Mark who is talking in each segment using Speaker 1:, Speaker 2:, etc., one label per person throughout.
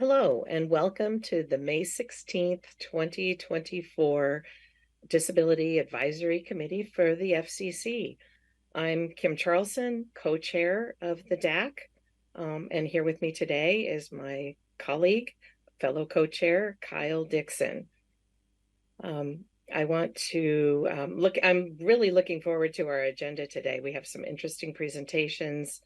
Speaker 1: Hello, and welcome to the May 16th, 2024 Disability Advisory Committee for the FCC. I'm Kim Charlson, co-chair of the DAC, and here with me today is my colleague, fellow co-chair, Kyle Dixon. I want to I'm really looking forward to our agenda today. We have some interesting presentations.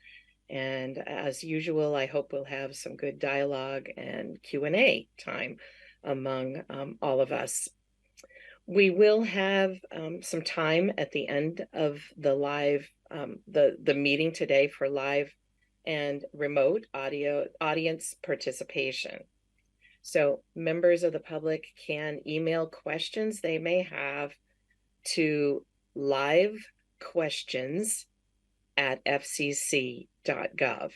Speaker 1: And as usual, I hope we'll have some good dialogue and Q&A time among all of us. We will have some time at the end of the live, the meeting today for live and remote audience participation. So members of the public can email questions they may have to livequestions@fcc.gov.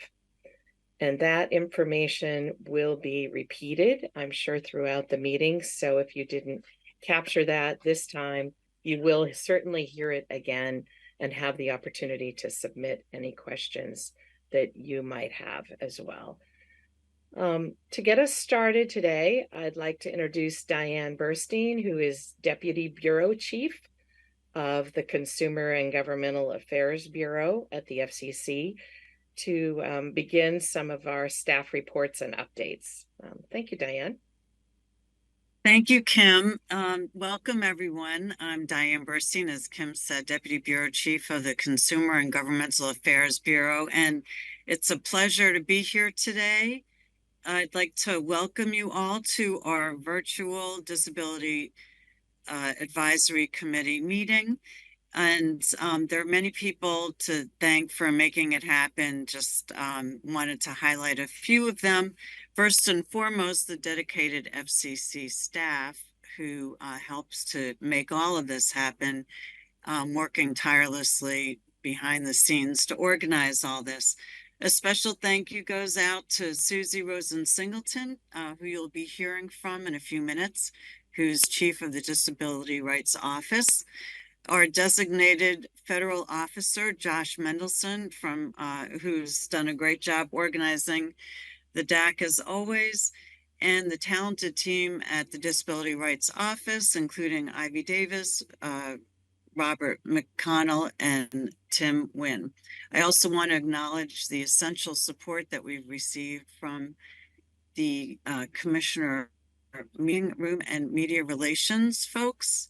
Speaker 1: And that information will be repeated, I'm sure, throughout the meeting. So if you didn't capture that this time, you will certainly hear it again and have the opportunity to submit any questions that you might have as well. To get us started today, I'd like to introduce Diane Burstein, who is Deputy Bureau Chief of the Consumer and Governmental Affairs Bureau at the FCC, to begin some of our staff reports and updates. Thank you, Diane.
Speaker 2: Thank you, Kim. Welcome, everyone. I'm Diane Burstein, as Kim said, Deputy Bureau Chief of the Consumer and Governmental Affairs Bureau, and it's a pleasure to be here today. I'd like to welcome you all to our virtual Disability Advisory Committee meeting. And there are many people to thank for making it happen. Just wanted to highlight a few of them. First and foremost, the dedicated FCC staff who helps to make all of this happen, working tirelessly behind the scenes to organize all this. A special thank you goes out to Susie Rosen-Singleton, who you'll be hearing from in a few minutes, who's Chief of the Disability Rights Office. Our designated federal officer, Josh Mendelsohn, who's done a great job organizing the DAC as always, and the talented team at the Disability Rights Office, including Ivy Davis, Robert McConnell, and Tim Wynn. I also want to acknowledge the essential support that we've received from the Commissioner Meeting Room and Media Relations folks,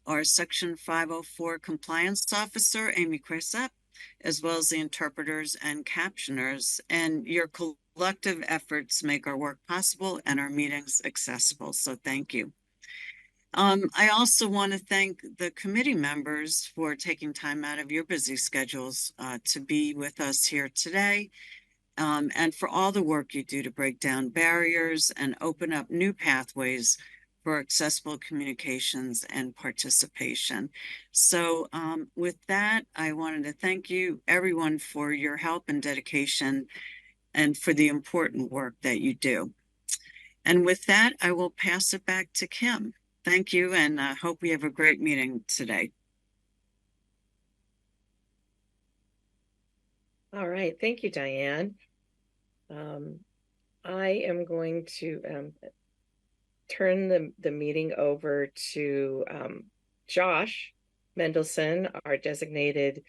Speaker 2: our Section 504 Compliance Officer, Amy Cresap, as well as the interpreters and captioners. And your collective efforts make our work possible and our meetings accessible. So thank you. I also want to thank the committee members for taking time out of your busy schedules to be with us here today, and for all the work you do to break down barriers and open up new pathways for accessible communications and participation. So with that, I wanted to thank you, everyone, for your help and dedication and for the important work that you do. And with that, I will pass it back to Kim. Thank you, and I hope we have a great meeting today.
Speaker 1: All right, thank you, Diane. I am going to turn the meeting over to Josh Mendelsohn, our designated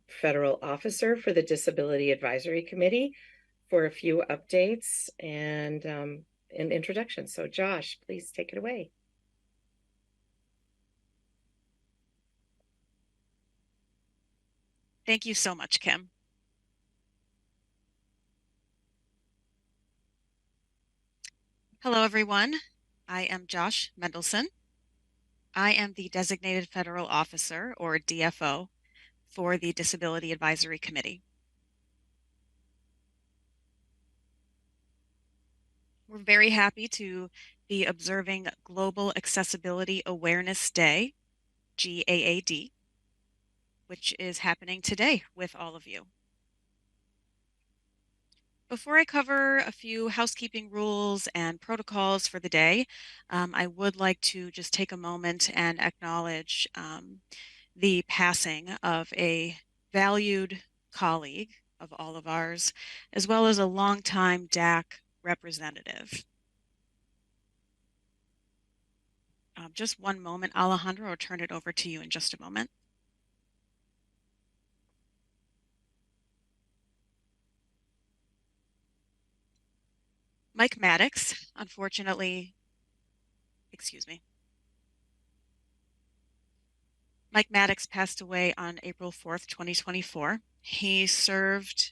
Speaker 1: federal officer for the Disability Advisory Committee, for a few updates and an introduction. So Josh, please take it away.
Speaker 3: Thank you so much, Kim. Hello, everyone. I am Josh Mendelsohn. I am the Designated Federal Officer, or DFO, for the Disability Advisory Committee. We're very happy to be observing Global Accessibility Awareness Day, GAAD, which is happening today with all of you. Before I cover a few housekeeping rules and protocols for the day, I would like to just take a moment and acknowledge the passing of a valued colleague of all of ours, as well as a longtime DAC representative. Just one moment, Alejandro, I'll turn it over to you in just a moment. Mike Maddox, unfortunately, excuse me. Mike Maddox passed away on April 4th, 2024. He served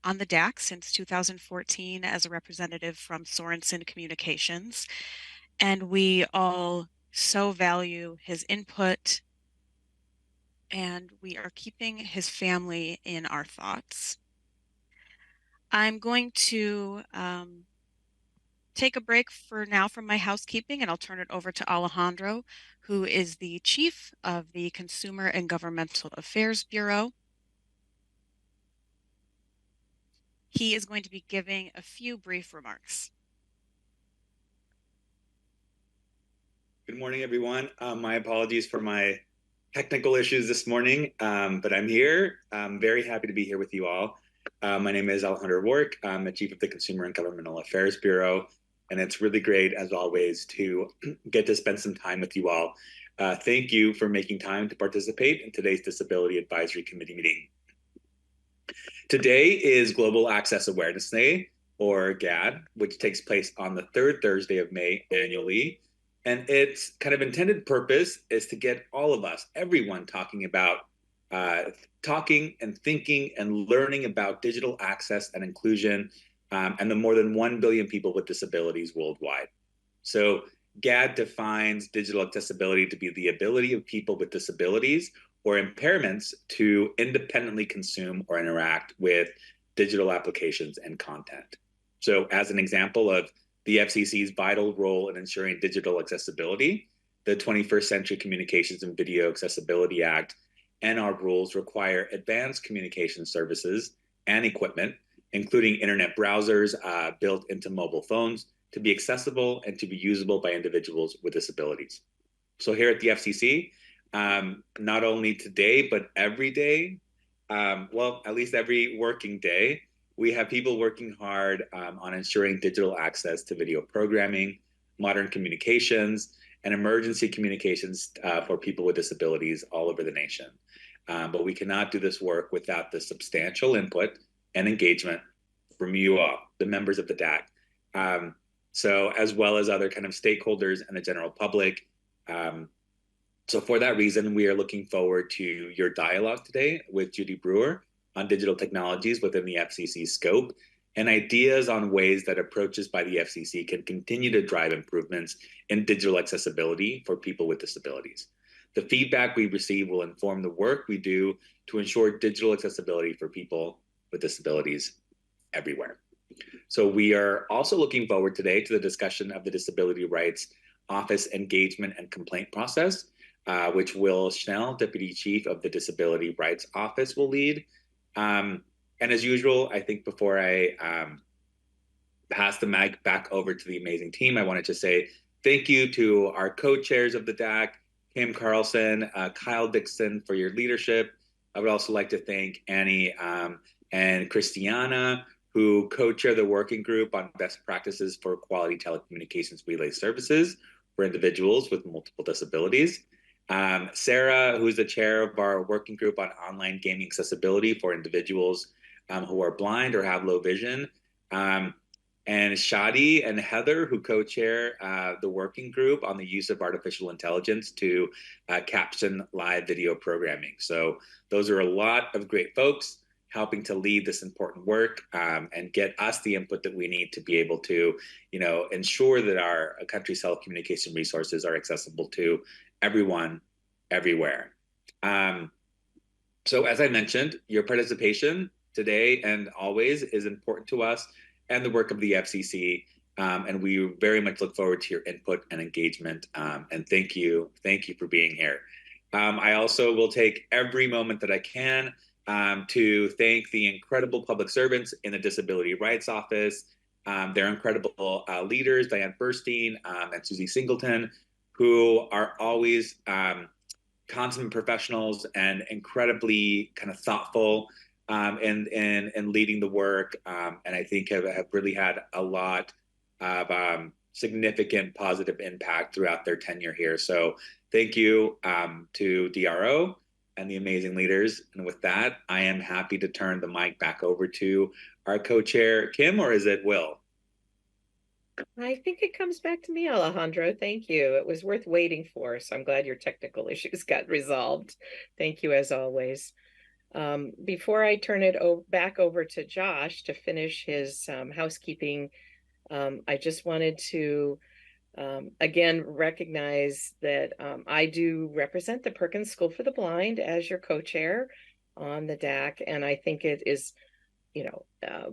Speaker 3: on the DAC since 2014 as a representative from Sorensen Communications, and we all so value his input, and we are keeping his family in our thoughts. I'm going to take a break for now from my housekeeping, and I'll turn it over to Alejandro, who is the Chief of the Consumer and Governmental Affairs Bureau. He is going to be giving a few brief remarks.
Speaker 4: Good morning, everyone. My apologies for my technical issues this morning, but I'm here. I'm very happy to be here with you all. My name is Alejandro Rourke. I'm the Chief of the Consumer and Governmental Affairs Bureau, and it's really great, as always, to get to spend some time with you all. Thank you for making time to participate in today's Disability Advisory Committee meeting. Today is Global Access Awareness Day, or GAD, which takes place on the third Thursday of May annually. And its kind of intended purpose is to get all of us, everyone, talking and thinking and learning about digital access and inclusion, and the more than 1 billion people with disabilities worldwide. So GAD defines digital accessibility to be the ability of people with disabilities or impairments to independently consume or interact with digital applications and content. So as an example of the FCC's vital role in ensuring digital accessibility, the 21st Century Communications and Video Accessibility Act and our rules require advanced communication services and equipment, including internet browsers built into mobile phones, to be accessible and to be usable by individuals with disabilities. So here at the FCC, not only today, but every day, well, at least every working day, we have people working hard on ensuring digital access to video programming, modern communications, and emergency communications for people with disabilities all over the nation. But we cannot do this work without the substantial input and engagement from you all, the members of the DAC, so as well as other kind of stakeholders and the general public. So for that reason, we are looking forward to your dialogue today with Judy Brewer on digital technologies within the FCC scope and ideas on ways that approaches by the FCC can continue to drive improvements in digital accessibility for people with disabilities. The feedback we receive will inform the work we do to ensure digital accessibility for people with disabilities everywhere. So we are also looking forward today to the discussion of the Disability Rights Office engagement and complaint process, which Will Schnell, Deputy Chief of the Disability Rights Office, will lead. And as usual, I think before I pass the mic back over to the amazing team, I wanted to say thank you to our co-chairs of the DAC, Kim Carlson, Kyle Dixon, for your leadership. I would also like to thank Annie and Christiana, who co-chair the working group on best practices for quality telecommunications relay services for individuals with multiple disabilities. Sarah, who's the chair of our working group on online gaming accessibility for individuals who are blind or have low vision. And Shadi and Heather, who co-chair the working group on the use of artificial intelligence to caption live video programming. So those are a lot of great folks helping to lead this important work and get us the input that we need to be able to, ensure that our country's telecommunication resources are accessible to everyone, everywhere. So as I mentioned, your participation today and always is important to us and the work of the FCC. And we very much look forward to your input and engagement. And thank you for being here. I also will take every moment that I can to thank the incredible public servants in the Disability Rights Office, their incredible leaders, Diane Burstein and Susie Singleton, who are always consummate professionals and incredibly kind of thoughtful and leading the work, and I think have really had a lot of significant positive impact throughout their tenure here. So thank you to DRO and the amazing leaders. And with that, I am happy to turn the mic back over to our co-chair, Kim, or is it Will?
Speaker 1: I think it comes back to me, Alejandro. Thank you. It was worth waiting for, so I'm glad your technical issues got resolved. Thank you as always. Before I turn it back over to Josh to finish his housekeeping, I just wanted to again recognize that I do represent the Perkins School for the Blind as your co-chair on the DAC, and I think it is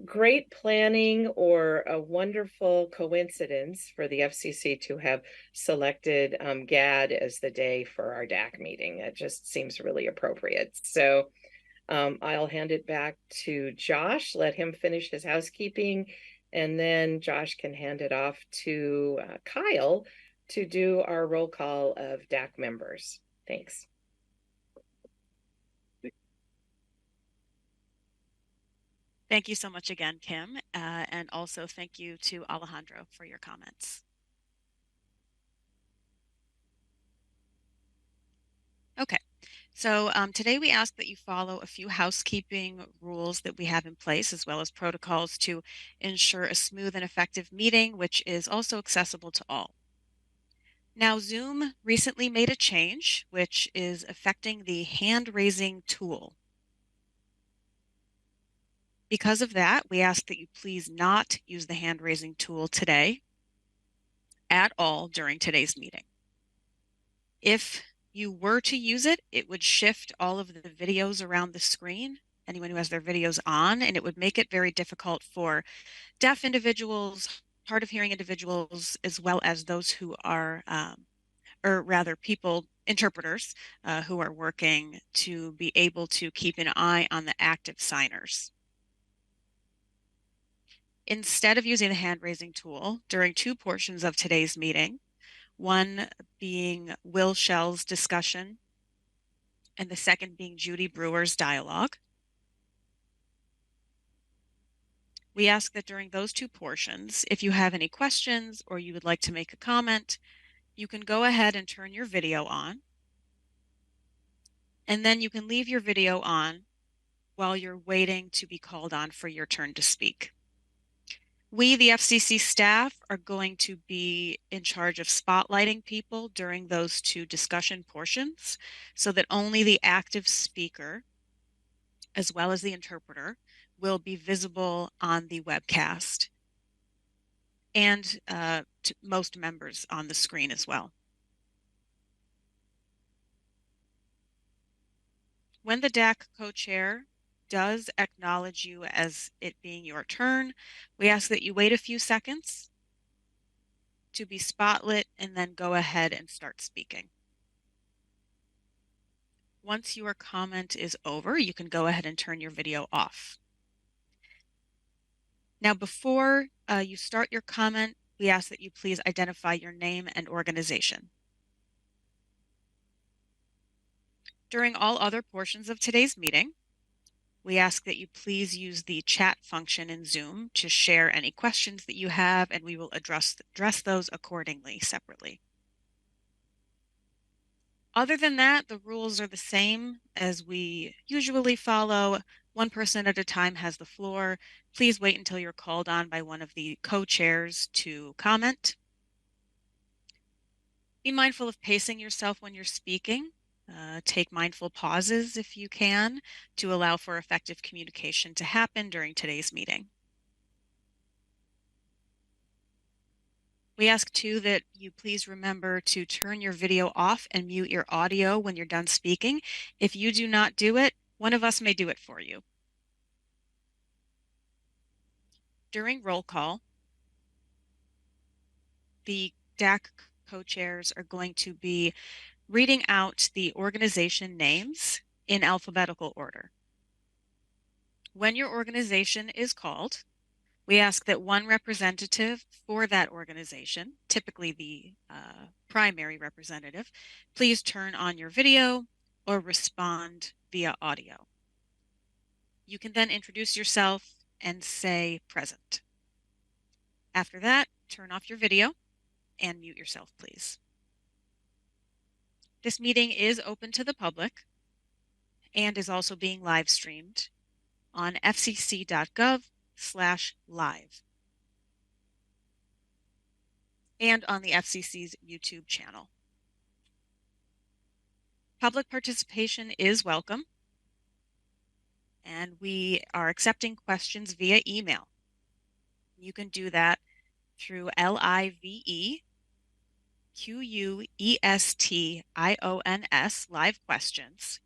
Speaker 1: great planning or a wonderful coincidence for the FCC to have selected GAD as the day for our DAC meeting. It just seems really appropriate. So I'll hand it back to Josh, let him finish his housekeeping, and then Josh can hand it off to Kyle to do our roll call of DAC members. Thanks.
Speaker 3: Thank you so much again, Kim, and also thank you to Alejandro for your comments. Okay, so today we ask that you follow a few housekeeping rules that we have in place, as well as protocols to ensure a smooth and effective meeting, which is also accessible to all. Now, Zoom recently made a change, which is affecting the hand-raising tool. Because of that, we ask that you please not use the hand-raising tool today at all during today's meeting. If you were to use it, it would shift all of the videos around the screen, anyone who has their videos on, and it would make it very difficult for deaf individuals, hard of hearing individuals, as well as those who are, or rather interpreters who are working to be able to keep an eye on the active signers. Instead of using the hand-raising tool during two portions of today's meeting, one being Will Shell's discussion and the second being Judy Brewer's dialogue, we ask that during those two portions, if you have any questions or you would like to make a comment, you can go ahead and turn your video on, and then you can leave your video on while you're waiting to be called on for your turn to speak. We, the FCC staff, are going to be in charge of spotlighting people during those two discussion portions so that only the active speaker, as well as the interpreter, will be visible on the webcast and to most members on the screen as well. When the DAC co-chair does acknowledge you as it being your turn, we ask that you wait a few seconds to be spotlit and then go ahead and start speaking. Once your comment is over, you can go ahead and turn your video off. Now, before you start your comment, we ask that you please identify your name and organization. During all other portions of today's meeting, we ask that you please use the chat function in Zoom to share any questions that you have, and we will address those accordingly separately. Other than that, the rules are the same as we usually follow. One person at a time has the floor. Please wait until you're called on by one of the co-chairs to comment. Be mindful of pacing yourself when you're speaking. Take mindful pauses if you can to allow for effective communication to happen during today's meeting. We ask too that you please remember to turn your video off and mute your audio when you're done speaking. If you do not do it, one of us may do it for you. During roll call, the DAC co-chairs are going to be reading out the organization names in alphabetical order. When your organization is called, we ask that one representative for that organization, typically the primary representative, please turn on your video or respond via audio. You can then introduce yourself and say present. After that, turn off your video and mute yourself, please. This meeting is open to the public and is also being live streamed on fcc.gov/live and on the FCC's YouTube channel. Public participation is welcome, and we are accepting questions via email. You can do that through LIVEQUESTIONS live questions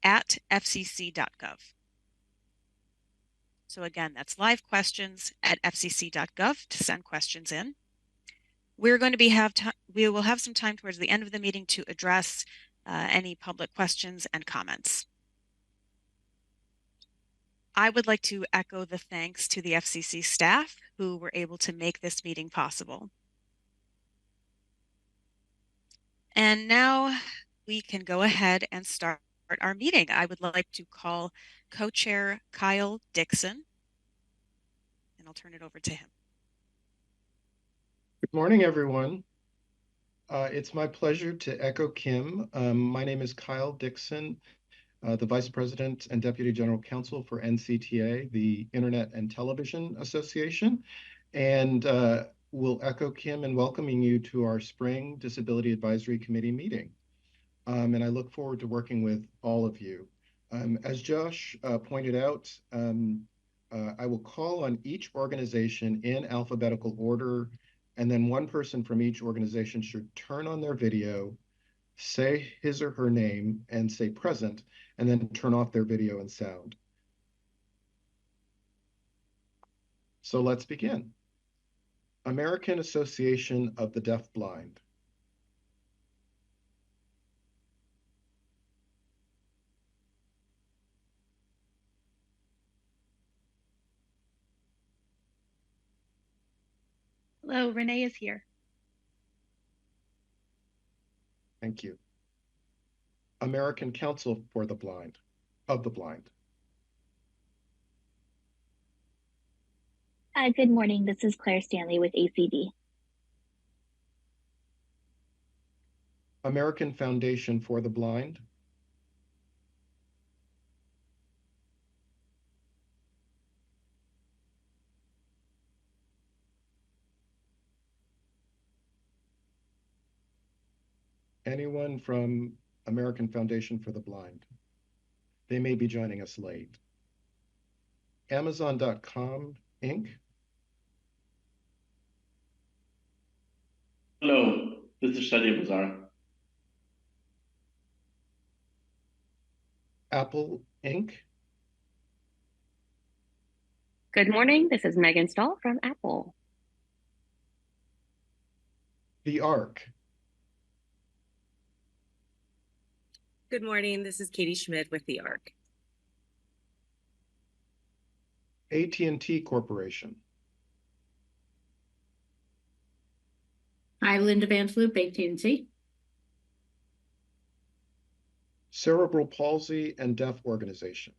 Speaker 3: at fcc.gov. So again, that's live questions at fcc.gov to send questions in. We're going to we will have some time towards the end of the meeting to address any public questions and comments. I would like to echo the thanks to the FCC staff who were able to make this meeting possible. And now we can go ahead and start our meeting. I would like to call Co-Chair Kyle Dixon, and I'll turn it over to him.
Speaker 5: Good morning, everyone. It's my pleasure to echo Kim. My name is Kyle Dixon, the Vice President and Deputy General Counsel for NCTA, the Internet and Television Association, and will echo Kim in welcoming you to our Spring Disability Advisory Committee meeting. And I look forward to working with all of you. As Josh pointed out, I will call on each organization in alphabetical order, and then one person from each organization should turn on their video, say his or her name, and say present, and then turn off their video and sound. So let's begin. American Association of the Deafblind.
Speaker 6: Hello, Renee is here.
Speaker 5: Thank you. American Council for the Blind, of the Blind.
Speaker 6: Good morning. This is Claire Stanley with ACD.
Speaker 5: American Foundation for the Blind. Anyone from American Foundation for the Blind? They may be joining us late. Amazon.com, Inc.
Speaker 7: Hello, this is Shadia Bazara.
Speaker 5: Apple, Inc.
Speaker 8: Good morning. This is Megan Stahl from Apple.
Speaker 5: The Arc.
Speaker 9: Good morning. This is Katie Schmidt with The Arc.
Speaker 5: AT&T Corporation.
Speaker 10: Hi, Linda Van Flup, AT&T.
Speaker 5: Cerebral Palsy and Deaf Organization.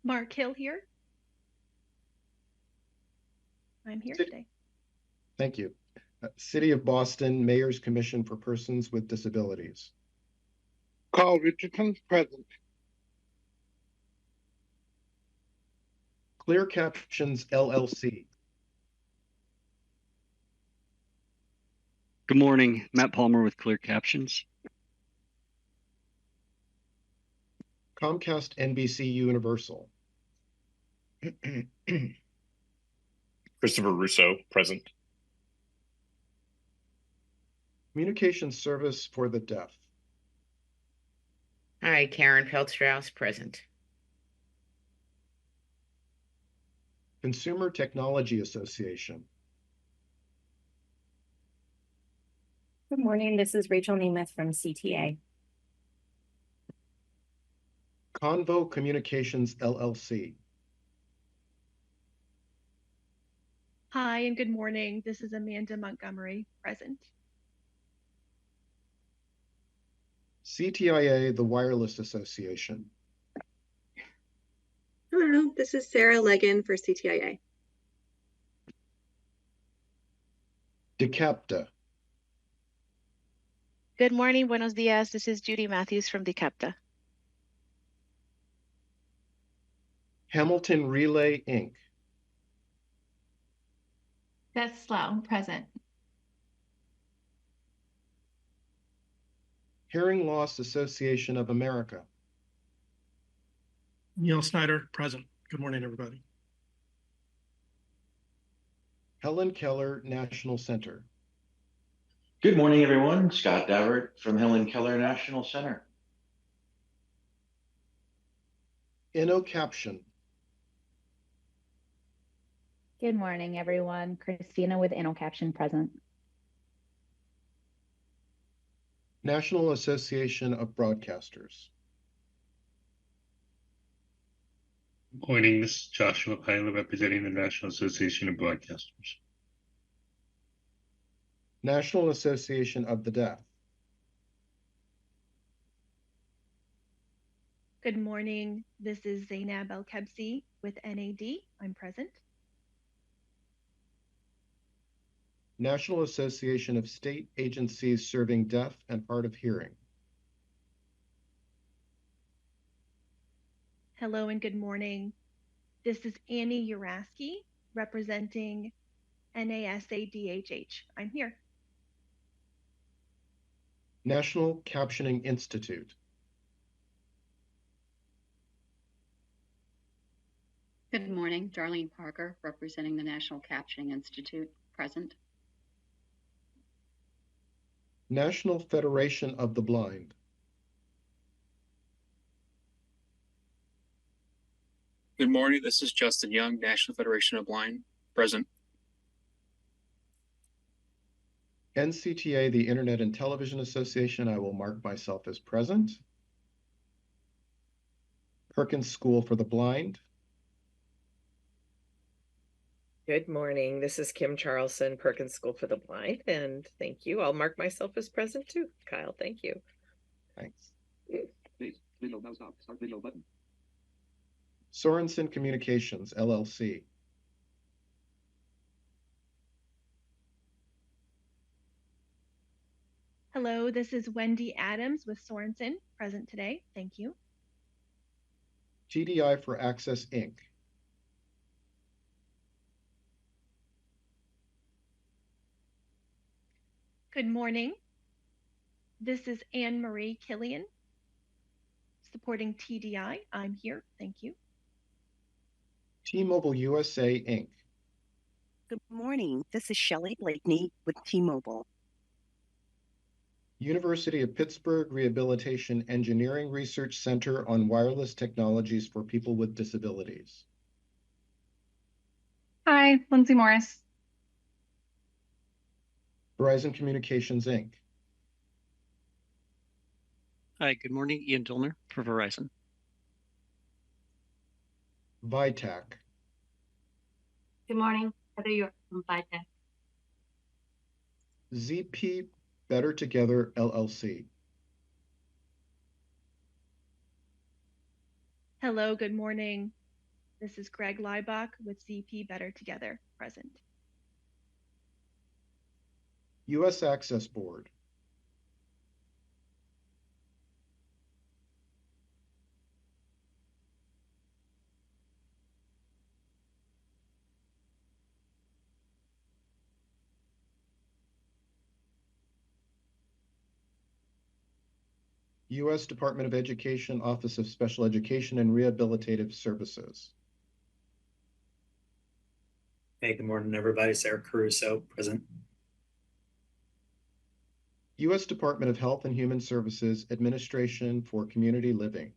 Speaker 6: Mark Hill here. I'm here today.
Speaker 5: Thank you. City of Boston Mayor's Commission for Persons with Disabilities.
Speaker 11: Carl Richardson, present.
Speaker 5: Clear Captions LLC.
Speaker 12: Good morning, Matt Palmer with Clear Captions.
Speaker 5: Comcast NBC Universal.
Speaker 11: Christopher Russo, present.
Speaker 5: Communication Service for the Deaf.
Speaker 13: Hi, Karen Feldstrauss, present.
Speaker 5: Consumer Technology Association.
Speaker 14: Good morning. This is Rachel Nemeth from CTA.
Speaker 5: Convo Communications LLC.
Speaker 6: Hi, and good morning. This is Amanda Montgomery, present.
Speaker 5: CTIA, the Wireless Association.
Speaker 15: Hello, this is Sarah Legan for CTIA.
Speaker 5: DeCapta.
Speaker 16: Good morning, buenos dias. This is Judy Matthews from DeCapta.
Speaker 5: Hamilton Relay, Inc.
Speaker 17: Beth Slough, present.
Speaker 5: Hearing Loss Association of America.
Speaker 18: Neil Snyder, present. Good morning, everybody.
Speaker 5: Helen Keller National Center.
Speaker 19: Good morning, everyone. Scott Davert from Helen Keller National Center.
Speaker 5: InnoCaption.
Speaker 20: Good morning, everyone. Christina with InnoCaption, present.
Speaker 5: National Association of Broadcasters.
Speaker 21: Good morning, this is Joshua Pilot representing the National Association of Broadcasters.
Speaker 5: National Association of the Deaf.
Speaker 6: Good morning. This is Zainab El-Kebsi with NAD. I'm present.
Speaker 5: National Association of State Agencies Serving Deaf and Hard of Hearing.
Speaker 6: Hello and good morning. This is Annie Uraski representing NASADHH. I'm here.
Speaker 5: National Captioning Institute.
Speaker 22: Good morning, Darlene Parker, representing the National Captioning Institute, present.
Speaker 5: National Federation of the Blind.
Speaker 23: Good morning, this is Justin Young, National Federation of Blind, present.
Speaker 5: NCTA, the Internet and Television Association, I will mark myself as present. Perkins School for the Blind.
Speaker 1: Good morning. This is Kim Charlson, Perkins School for the Blind, and thank you. I'll mark myself as present too. Kyle, thank you.
Speaker 5: Thanks.
Speaker 24: Please, video now stop. Start video button.
Speaker 5: Sorensen Communications, LLC.
Speaker 6: Hello, this is Wendy Adams with Sorensen, present today. Thank you.
Speaker 5: TDI for Access, Inc.
Speaker 6: Good morning. This is Anne Marie Killian, supporting TDI. I'm here. Thank you.
Speaker 5: T-Mobile USA, Inc.
Speaker 25: Good morning. This is Shelley Blakeney with T-Mobile.
Speaker 5: University of Pittsburgh Rehabilitation Engineering Research Center on Wireless Technologies for People with Disabilities.
Speaker 26: Hi, Lindsay Morris.
Speaker 5: Verizon Communications, Inc.
Speaker 12: Hi, good morning. Ian Dillner for Verizon.
Speaker 5: VITAC.
Speaker 27: Good morning. Heather York from VITAC.
Speaker 5: ZP Better Together, LLC.
Speaker 6: Hello, good morning. This is Greg Leibach with ZP Better Together, present.
Speaker 5: U.S. Access Board. U.S. Department of Education, Office of Special Education and Rehabilitative Services.
Speaker 28: Hey, good morning, everybody. Sarah Caruso, present.
Speaker 5: U.S. Department of Health and Human Services, Administration for Community Living.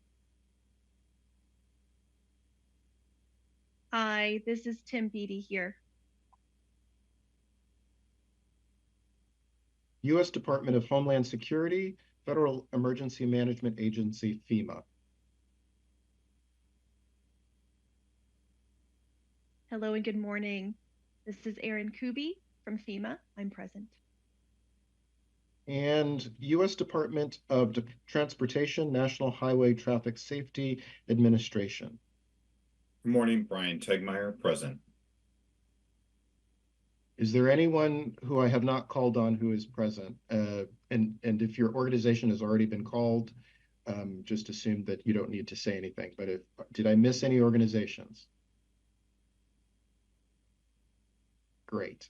Speaker 6: Hi, this is Tim Beatty here.
Speaker 5: U.S. Department of Homeland Security, Federal Emergency Management Agency, FEMA.
Speaker 6: Hello and good morning. This is Erin Kuby from FEMA. I'm present.
Speaker 5: And U.S. Department of Transportation, National Highway Traffic Safety Administration.
Speaker 2: Good morning, Brian Tegmeyer, present.
Speaker 5: Is there anyone who I have not called on who is present? And if your organization has already been called, just assume that you don't need to say anything. But did I miss any organizations? Great.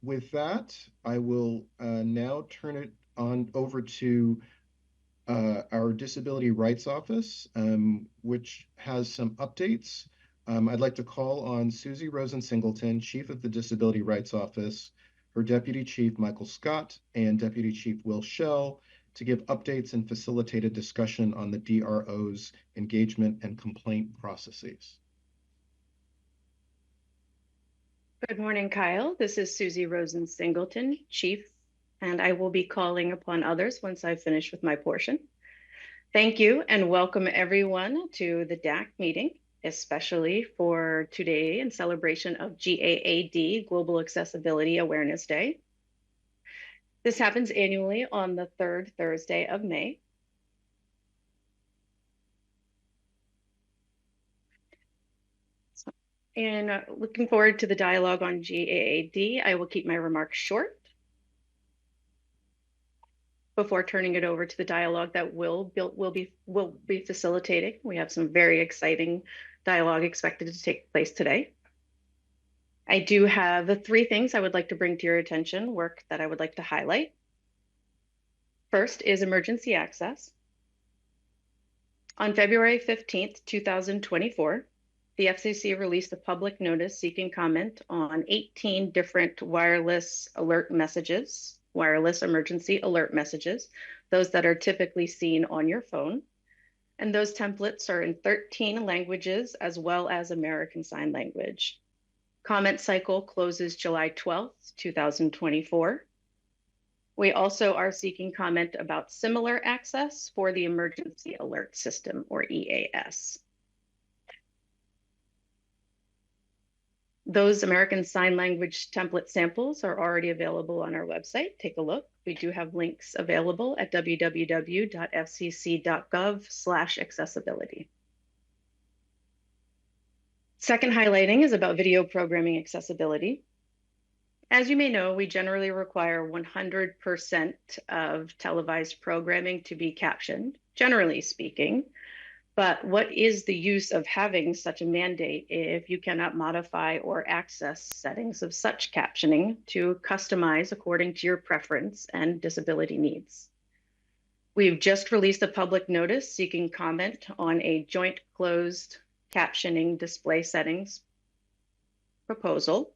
Speaker 5: With that, I will now turn it on over to our Disability Rights Office, which has some updates. I'd like to call on Susie Rosen-Singleton, Chief of the Disability Rights Office, her Deputy Chief Michael Scott, and Deputy Chief Will Schell to give updates and facilitate a discussion on the DRO's engagement and complaint processes.
Speaker 3: Good morning, Kyle. This is Susie Rosen-Singleton, Chief, and I will be calling upon others once I've finished with my portion. Thank you and welcome everyone to the DAC meeting, especially for today in celebration of GAAP, Global Accessibility Awareness Day. This happens annually on the third Thursday of May. And looking forward to the dialogue on GAAP, I will keep my remarks short before turning it over to the dialogue that we'll be facilitating. We have some very exciting dialogue expected to take place today. I do have the three things I would like to bring to your attention, work that I would like to highlight. First is emergency access. On February 15th, 2024, the FCC released a public notice seeking comment on 18 different wireless alert messages, wireless emergency alert messages, those that are typically seen on your phone. And those templates are in 13 languages as well as American Sign Language. Comment cycle closes July 12th, 2024. We also are seeking comment about similar access for the Emergency Alert System, or EAS. Those American Sign Language template samples are already available on our website. Take a look. We do have links available at www.fcc.gov/accessibility. Second highlighting is about video programming accessibility. As you may know, we generally require 100% of televised programming to be captioned, generally speaking. But what is the use of having such a mandate if you cannot modify or access settings of such captioning to customize according to your preference and disability needs? We've just released a public notice seeking comment on a joint closed captioning display settings proposal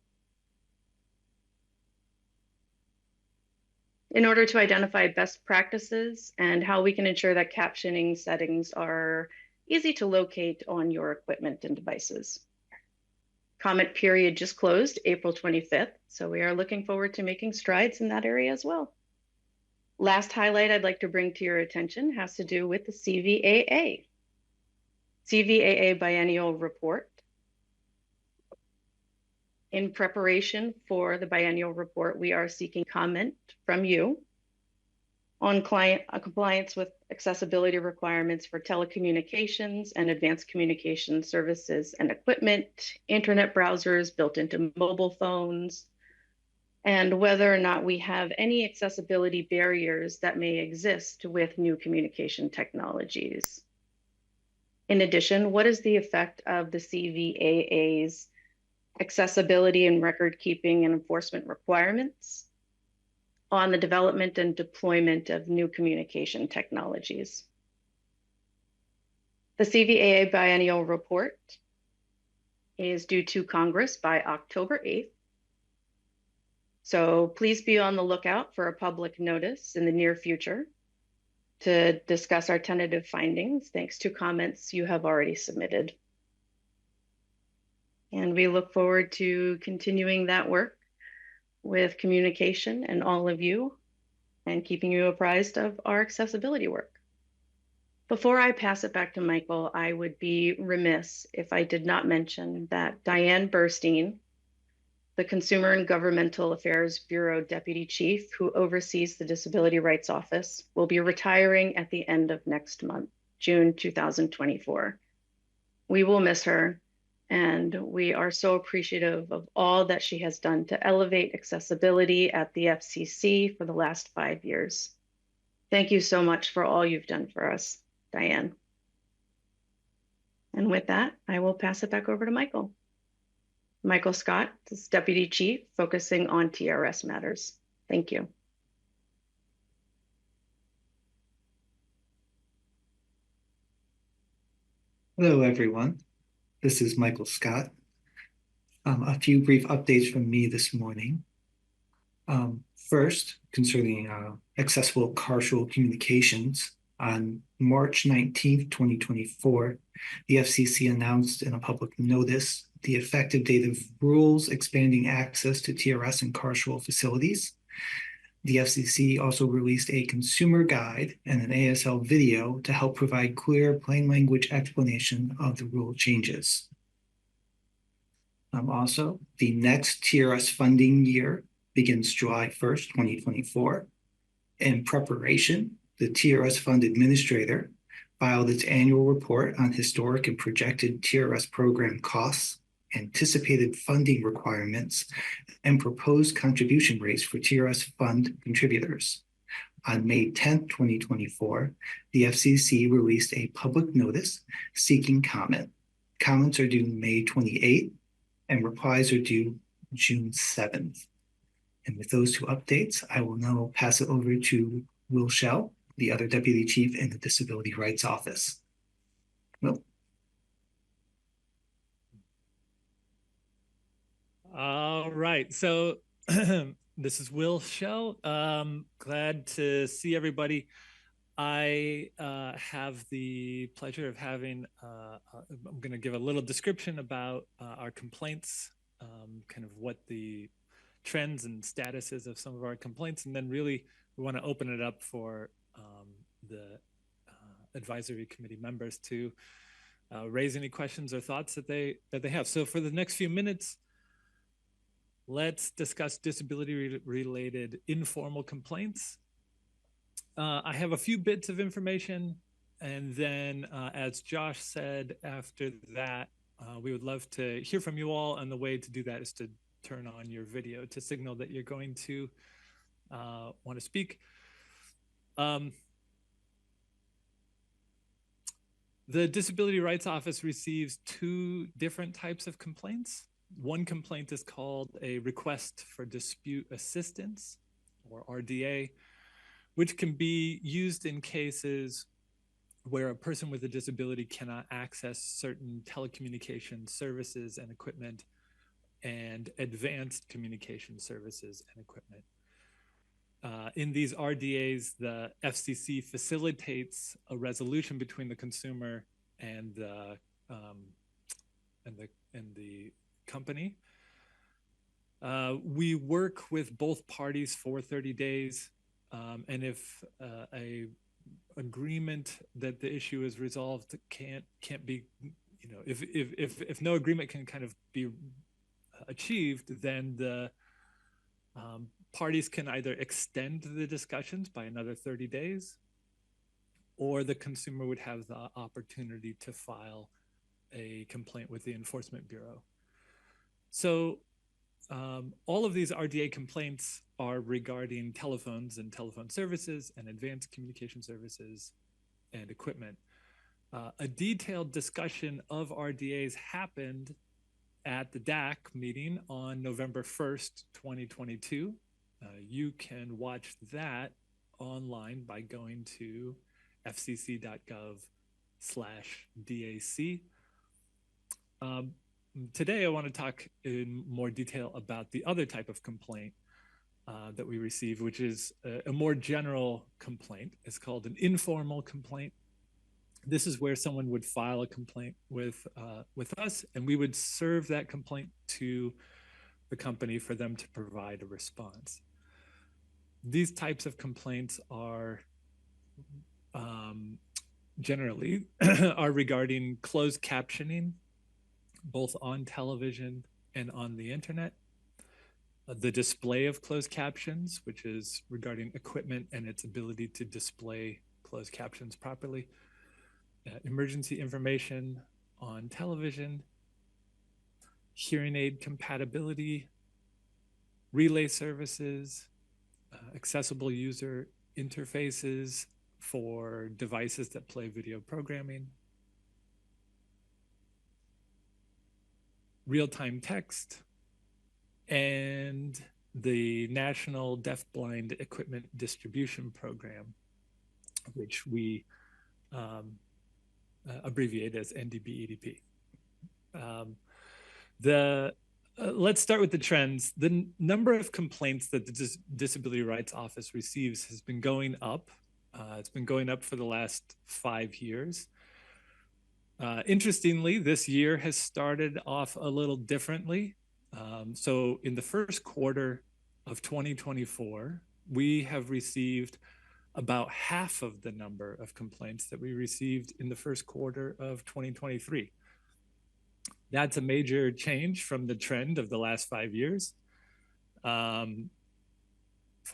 Speaker 3: in order to identify best practices and how we can ensure that captioning settings are easy to locate on your equipment and devices. Comment period just closed April 25th, so we are looking forward to making strides in that area as well. Last highlight I'd like to bring to your attention has to do with the CVAA. CVAA Biennial Report. In preparation for the biennial report, we are seeking comment from you on compliance with accessibility requirements for telecommunications and advanced communication services and equipment, internet browsers built into mobile phones, and whether or not we have any accessibility barriers that may exist with new communication technologies. In addition, what is the effect of the CVAA's accessibility and record keeping and enforcement requirements on the development and deployment of new communication technologies? The CVAA Biennial Report is due to Congress by October 8th. So please be on the lookout for a public notice in the near future to discuss our tentative findings, thanks to comments you have already submitted. And we look forward to continuing that work with communication and all of you and keeping you apprised of our accessibility work. Before I pass it back to Michael, I would be remiss if I did not mention that Diane Burstein, the Consumer and Governmental Affairs Bureau Deputy Chief, who oversees the Disability Rights Office, will be retiring at the end of next month, June 2024. We will miss her, and we are so appreciative of all that she has done to elevate accessibility at the FCC for the last 5 years. Thank you so much for all you've done for us, Diane. And with that, I will pass it back over to Michael. Michael Scott is Deputy Chief, focusing on TRS matters. Thank you.
Speaker 4: Hello, everyone. This is Michael Scott. A few brief updates from me this morning. First, concerning accessible carceral communications, on March 19th, 2024, the FCC announced in a public notice the effective date of rules expanding access to TRS in carceral facilities. The FCC also released a consumer guide and an ASL video to help provide clear, plain language explanation of the rule changes. Also, the next TRS funding year begins July 1st, 2024. In preparation, the TRS Fund Administrator filed its annual report on historic and projected TRS program costs, anticipated funding requirements, and proposed contribution rates for TRS Fund contributors. On May 10th, 2024, the FCC released a public notice seeking comment. Comments are due May 28th, and replies are due June 7th. And with those two updates, I will now pass it over to Will Shell, the other Deputy Chief in the Disability Rights Office. Will.
Speaker 7: All right, so this is Will Shell. Glad to see everybody. I have the pleasure of having, I'm going to give a little description about our complaints, kind of what the trends and statuses of some of our complaints, and then really we want to open it up for the advisory committee members to raise any questions or thoughts that they have. So for the next few minutes, let's discuss disability-related informal complaints. I have a few bits of information, and then as Josh said, after that, we would love to hear from you all, and the way to do that is to turn on your video to signal that you're going to want to speak. The Disability Rights Office receives two different types of complaints. One complaint is called a request for dispute assistance, or RDA, which can be used in cases where a person with a disability cannot access certain telecommunication services and equipment and advanced communication services and equipment. In these RDAs, the FCC facilitates a resolution between the consumer and the company. We work with both parties for 30 days, and if a agreement that the issue is resolved can't be, if no agreement can kind of be achieved, then the parties can either extend the discussions by another 30 days, or the consumer would have the opportunity to file a complaint with the Enforcement Bureau. So all of these RDA complaints are regarding telephones and telephone services and advanced communication services and equipment. A detailed discussion of RDAs happened at the DAC meeting on November 1st, 2022. You can watch that online by going to fcc.gov/DAC. Today, I want to talk in more detail about the other type of complaint that we receive, which is a more general complaint. It's called an informal complaint. This is where someone would file a complaint with us, and we would serve that complaint to the company for them to provide a response. These types of complaints are generally are regarding closed captioning, both on television and on the internet. the display of closed captions, which is regarding equipment and its ability to display closed captions properly, emergency information on television, hearing aid compatibility, relay services, accessible user interfaces for devices that play video programming, real-time text, and the National Deafblind Equipment Distribution Program, which we abbreviate as NDB-EDP. Let's start with the trends. The number of complaints that the Disability Rights Office receives has been going up. It's been going up for the last 5 years. Interestingly, this year has started off a little differently. So in the first quarter of 2024, we have received about half of the number of complaints that we received in the first quarter of 2023. That's a major change from the trend of the last 5 years. For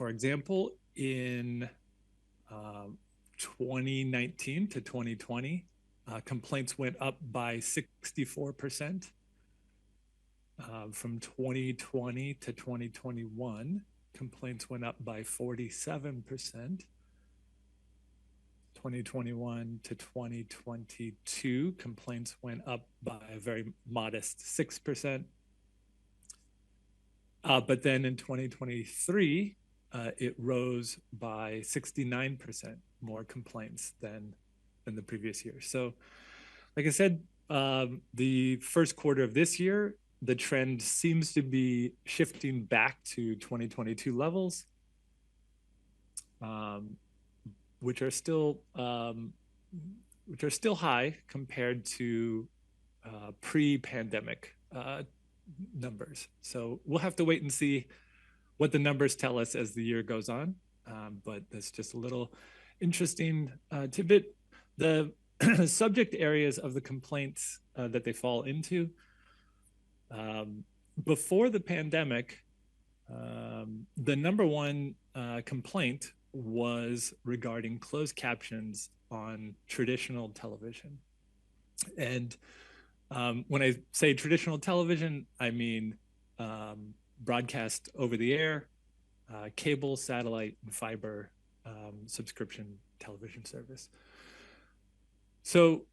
Speaker 7: example, in 2019 to 2020, complaints went up by 64%. From 2020 to 2021, complaints went up by 47%. 2021 to 2022, complaints went up by a very modest 6%. But then in 2023, it rose by 69% more complaints than the previous year. So, like I said, the first quarter of this year, the trend seems to be shifting back to 2022 levels, which are still high compared to pre-pandemic numbers. So we'll have to wait and see what the numbers tell us as the year goes on. But that's just a little interesting tidbit. The subject areas of the complaints that they fall into. Before the pandemic, the number one complaint was regarding closed captions on traditional television. And when I say traditional television, I mean broadcast over the air, cable, satellite, and fiber subscription television service. So,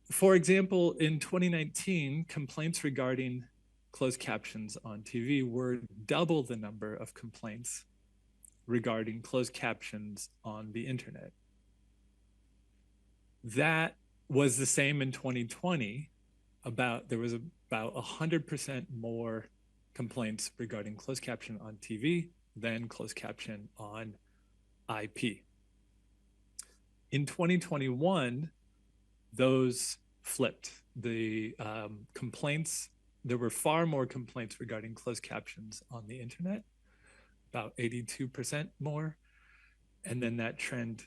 Speaker 7: for example, in 2019, complaints regarding closed captions on TV were double the number of complaints regarding closed captions on the internet. That was the same in 2020. There was about 100% more complaints regarding closed caption on TV than closed caption on IP. In 2021, those flipped. The complaints, there were far more complaints regarding closed captions on the internet, about 82% more. And then that trend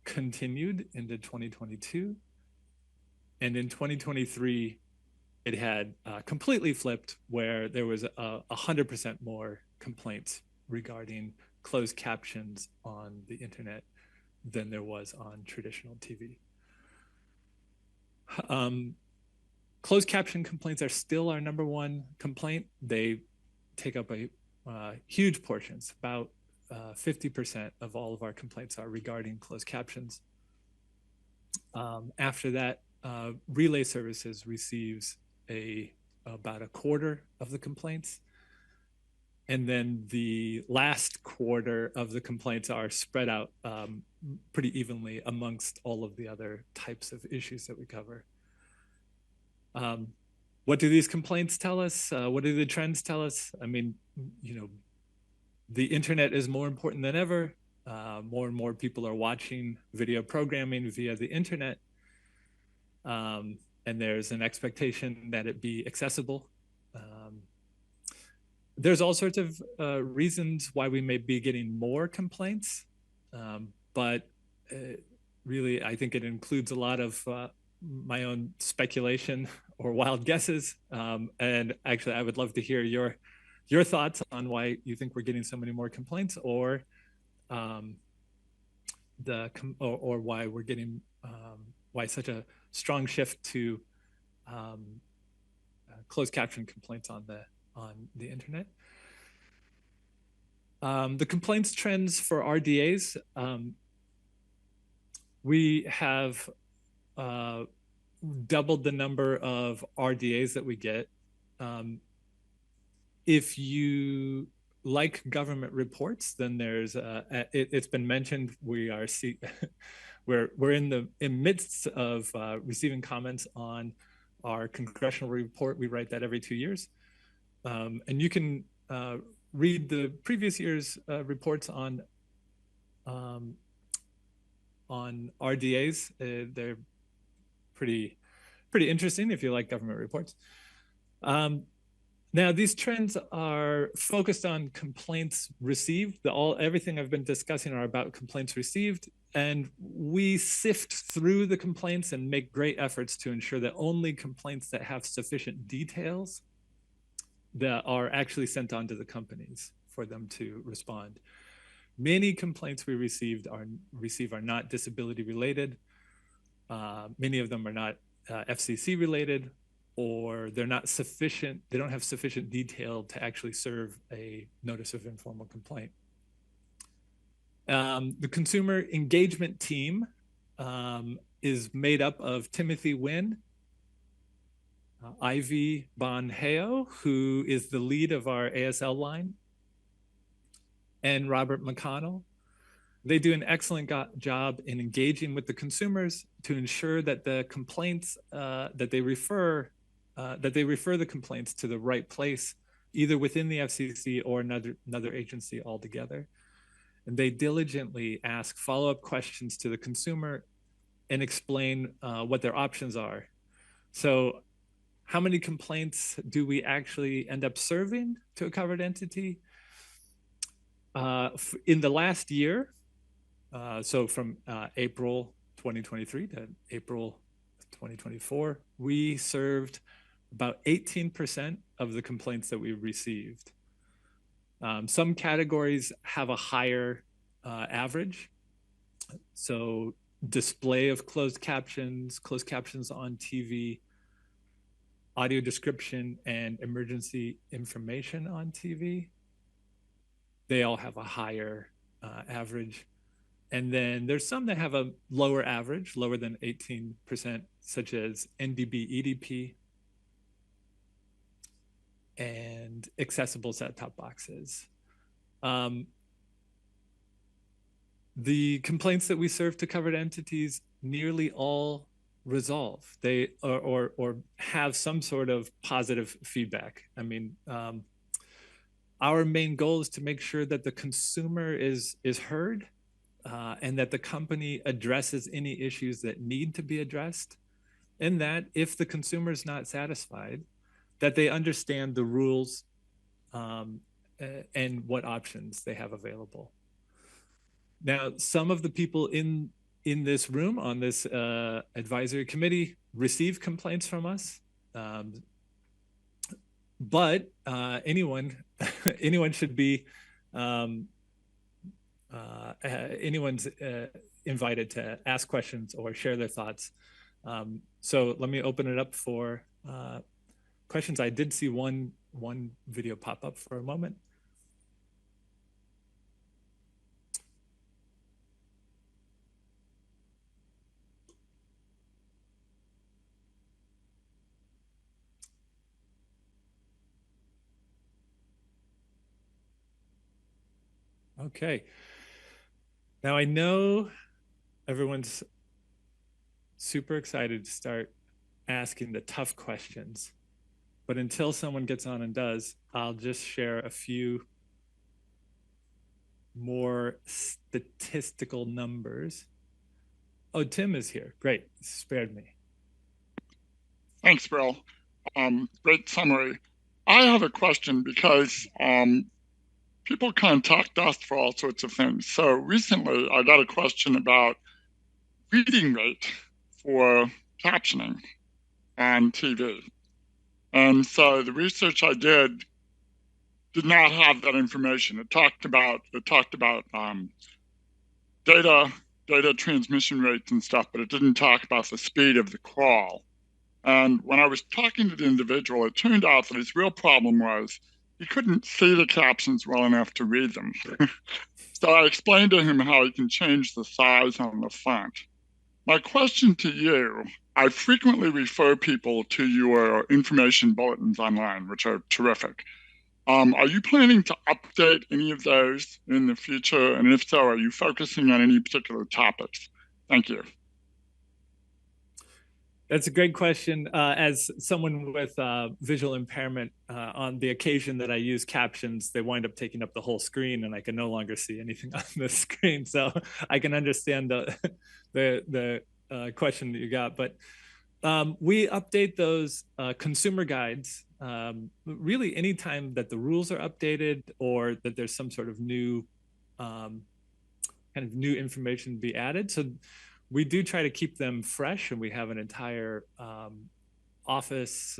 Speaker 7: continued into 2022. And in 2023, it had completely flipped, where there was 100% more complaints regarding closed captions on the internet than there was on traditional TV. Closed caption complaints are still our number one complaint. They take up a huge portions. About 50% of all of our complaints are regarding closed captions. After that, relay services receives about a quarter of the complaints. And then the last quarter of the complaints are spread out pretty evenly amongst all of the other types of issues that we cover. What do these complaints tell us? What do the trends tell us? I mean, the internet is more important than ever. More and more people are watching video programming via the internet. And there's an expectation that it be accessible. There's all sorts of reasons why we may be getting more complaints, but really, I think it includes a lot of my own speculation or wild guesses. And actually, I would love to hear your your thoughts on why you think we're getting so many more complaints, or why we're getting why such a strong shift to closed caption complaints on the internet. The complaints trends for RDAs, we have doubled the number of RDAs that we get. If you like government reports, then there's it's been mentioned we are we're in the midst of receiving comments on our congressional report. We write that every 2 years, and you can read the previous year's reports on RDAs. They're pretty interesting if you like government reports. Now, these trends are focused on complaints received. Everything I've been discussing are about complaints received, and we sift through the complaints and make great efforts to ensure that only complaints that have sufficient details that are actually sent on to the companies for them to respond. Many complaints we receive are not disability related. Many of them are not FCC related, or they're not sufficient. They don't have sufficient detail to actually serve a notice of informal complaint. The consumer engagement team is made up of Timothy Wynn, Ivy Bonheo, who is the lead of our ASL line, and Robert McConnell. They do an excellent job in engaging with the consumers to ensure that the complaints that they refer the complaints to the right place, either within the FCC or another agency altogether. And they diligently ask follow-up questions to the consumer and explain what their options are. So how many complaints do we actually end up serving to a covered entity? In the last year, so from April 2023 to April 2024, we served about 18% of the complaints that we received. Some categories have a higher average. So display of closed captions on TV, audio description, and emergency information on TV. They all have a higher average. And then there's some that have a lower average, lower than 18%, such as NDB, EDP, and accessible set-top boxes. The complaints that we serve to covered entities nearly all resolve. They or have some sort of positive feedback. I mean, our main goal is to make sure that the consumer is heard, and that the company addresses any issues that need to be addressed, and that if the consumer is not satisfied, that they understand the rules and what options they have available. Now, some of the people in this room on this advisory committee receive complaints from us, but anyone should be anyone's invited to ask questions or share their thoughts. So let me open it up for questions. I did see one video pop up for a moment. Okay. Now I know everyone's super excited to start asking the tough questions, but until someone gets on and does, I'll just share a few more statistical numbers. Oh, Tim is here. Great. Spared me.
Speaker 8: Thanks, Bill. Great summary. I have a question because people contact us for all sorts of things. So recently I got a question about reading rate for captioning on TV. And so the research I did did not have that information. It talked about data transmission rates and stuff, but it didn't talk about the speed of the crawl. And when I was talking to the individual, it turned out that his real problem was he couldn't see the captions well enough to read them. So I explained to him how he can change the size on the font. My question to you, I frequently refer people to your information bulletins online, which are terrific. Are you planning to update any of those in the future? And if so, are you focusing on any particular topics? Thank you.
Speaker 7: That's a great question. As someone with visual impairment, on the occasion that I use captions, they wind up taking up the whole screen, and I can no longer see anything on the screen. So I can understand the question that you got. But we update those consumer guides really anytime that the rules are updated or that there's some sort of new new information to be added. So we do try to keep them fresh, and we have an entire office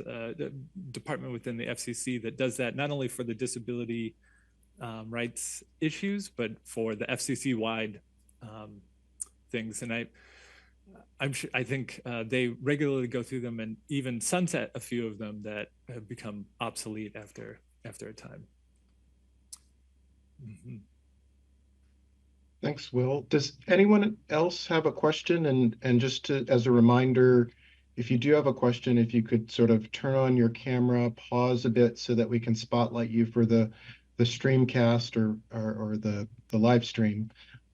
Speaker 7: department within the FCC that does that, not only for the disability rights issues, but for the FCC-wide things. And I think they regularly go through them and even sunset a few of them that have become obsolete after a time. Mm-hmm.
Speaker 5: Thanks, Will. Does anyone else have a question? And just as a reminder, if you do have a question, if you could sort of turn on your camera, pause a bit so that we can spotlight you for the streamcast or the live stream.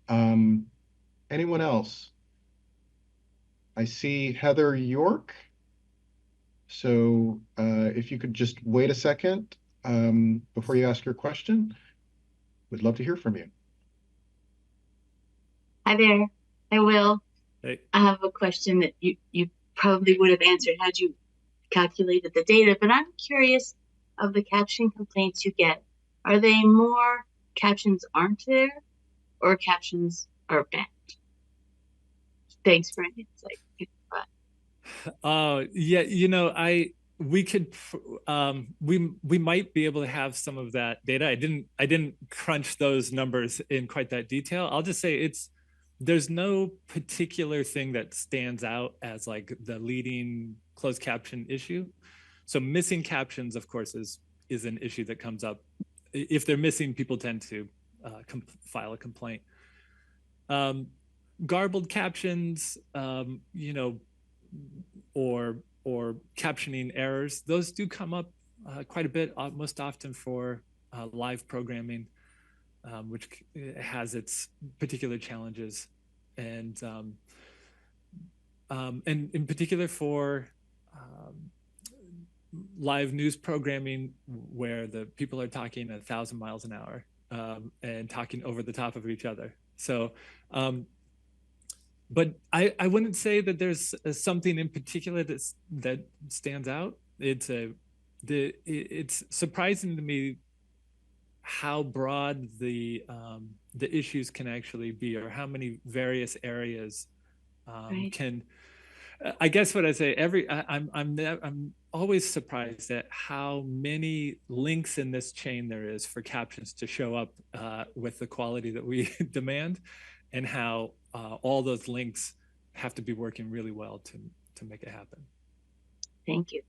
Speaker 5: Anyone else? I see Heather York. So if you could just wait a second before you ask your question, we'd love to hear from you.
Speaker 27: Hi there. I will.
Speaker 7: Hey.
Speaker 27: I have a question that you probably would have answered had you calculated the data, but I'm curious of the caption complaints you get. Are they more captions aren't there or captions are bad? Thanks for an insight.
Speaker 7: Yeah, we might be able to have some of that data. I didn't crunch those numbers in quite that detail. I'll just say there's no particular thing that stands out as like the leading closed caption issue. So missing captions, of course, is an issue that comes up. If they're missing, people tend to file a complaint. Garbled captions, or captioning errors, those do come up quite a bit, most often for live programming, which has its particular challenges, and in particular for live news programming where the people are talking 1,000 miles an hour and talking over the top of each other. So but I wouldn't say that there's something in particular that stands out. It's surprising to me how broad the issues can actually be, or how many various areas can. I guess what I say I'm always surprised at how many links in this chain there is for captions to show up with the quality that we demand, and how all those links have to be working really well to make it happen.
Speaker 27: Thank you.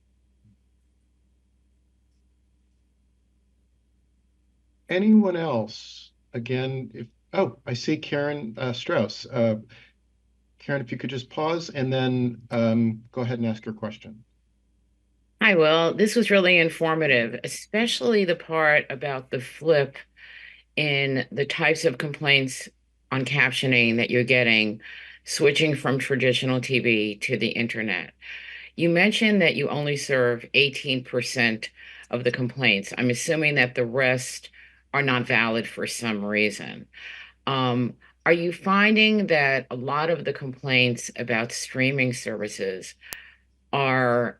Speaker 5: Anyone else? Again, I see Karen Strauss. Karen, if you could just pause and then go ahead and ask your question.
Speaker 9: Hi, Will. This was really informative, especially the part about the flip in the types of complaints on captioning that you're getting, switching from traditional TV to the internet. You mentioned that you only serve 18% of the complaints. I'm assuming that the rest are not valid for some reason. Are you finding that a lot of the complaints about streaming services are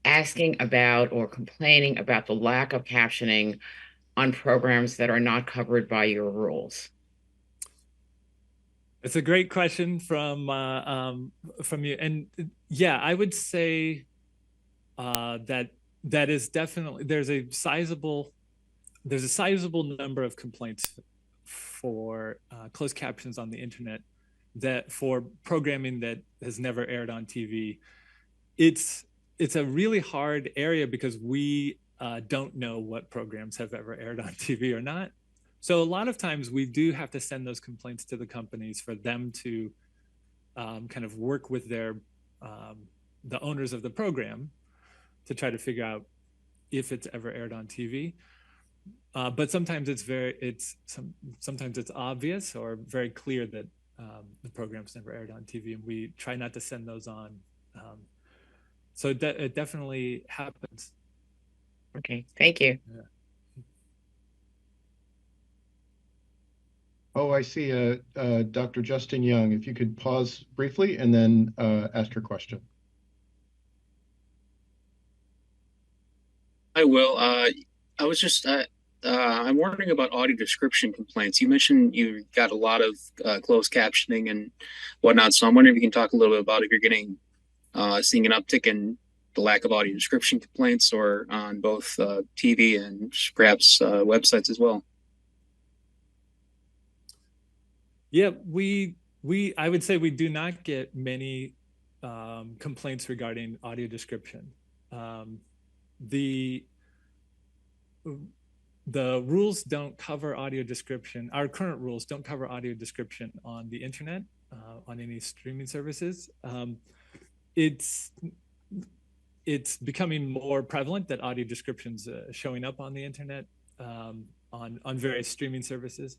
Speaker 9: asking about or complaining about the lack of captioning on programs that are not covered by your rules?
Speaker 7: It's a great question from you, and yeah, I would say that is definitely, there's a sizable there's a sizable number of complaints for closed captions on the internet that for programming that has never aired on TV. It's a really hard area because we don't know what programs have ever aired on TV or not. So a lot of times we do have to send those complaints to the companies for them to kind of work with their the owners of the program to try to figure out if it's ever aired on TV. But sometimes sometimes it's obvious or very clear that the program's never aired on TV, and we try not to send those on. So it definitely happens.
Speaker 9: Okay, thank you.
Speaker 7: Yeah.
Speaker 5: Oh, I see. Dr. Justin Young, if you could pause briefly and then ask your question.
Speaker 23: I will. I was just I'm wondering about audio description complaints. You mentioned you got a lot of closed captioning and whatnot. So I'm wondering if you can talk a little bit about if you're getting seeing an uptick in the lack of audio description complaints, or on both TV and perhaps websites as well.
Speaker 7: Yeah, I would say we do not get many complaints regarding audio description. The rules don't cover audio description. Our current rules don't cover audio description on the internet, on any streaming services. It's becoming more prevalent that audio descriptions showing up on the internet, on various streaming services.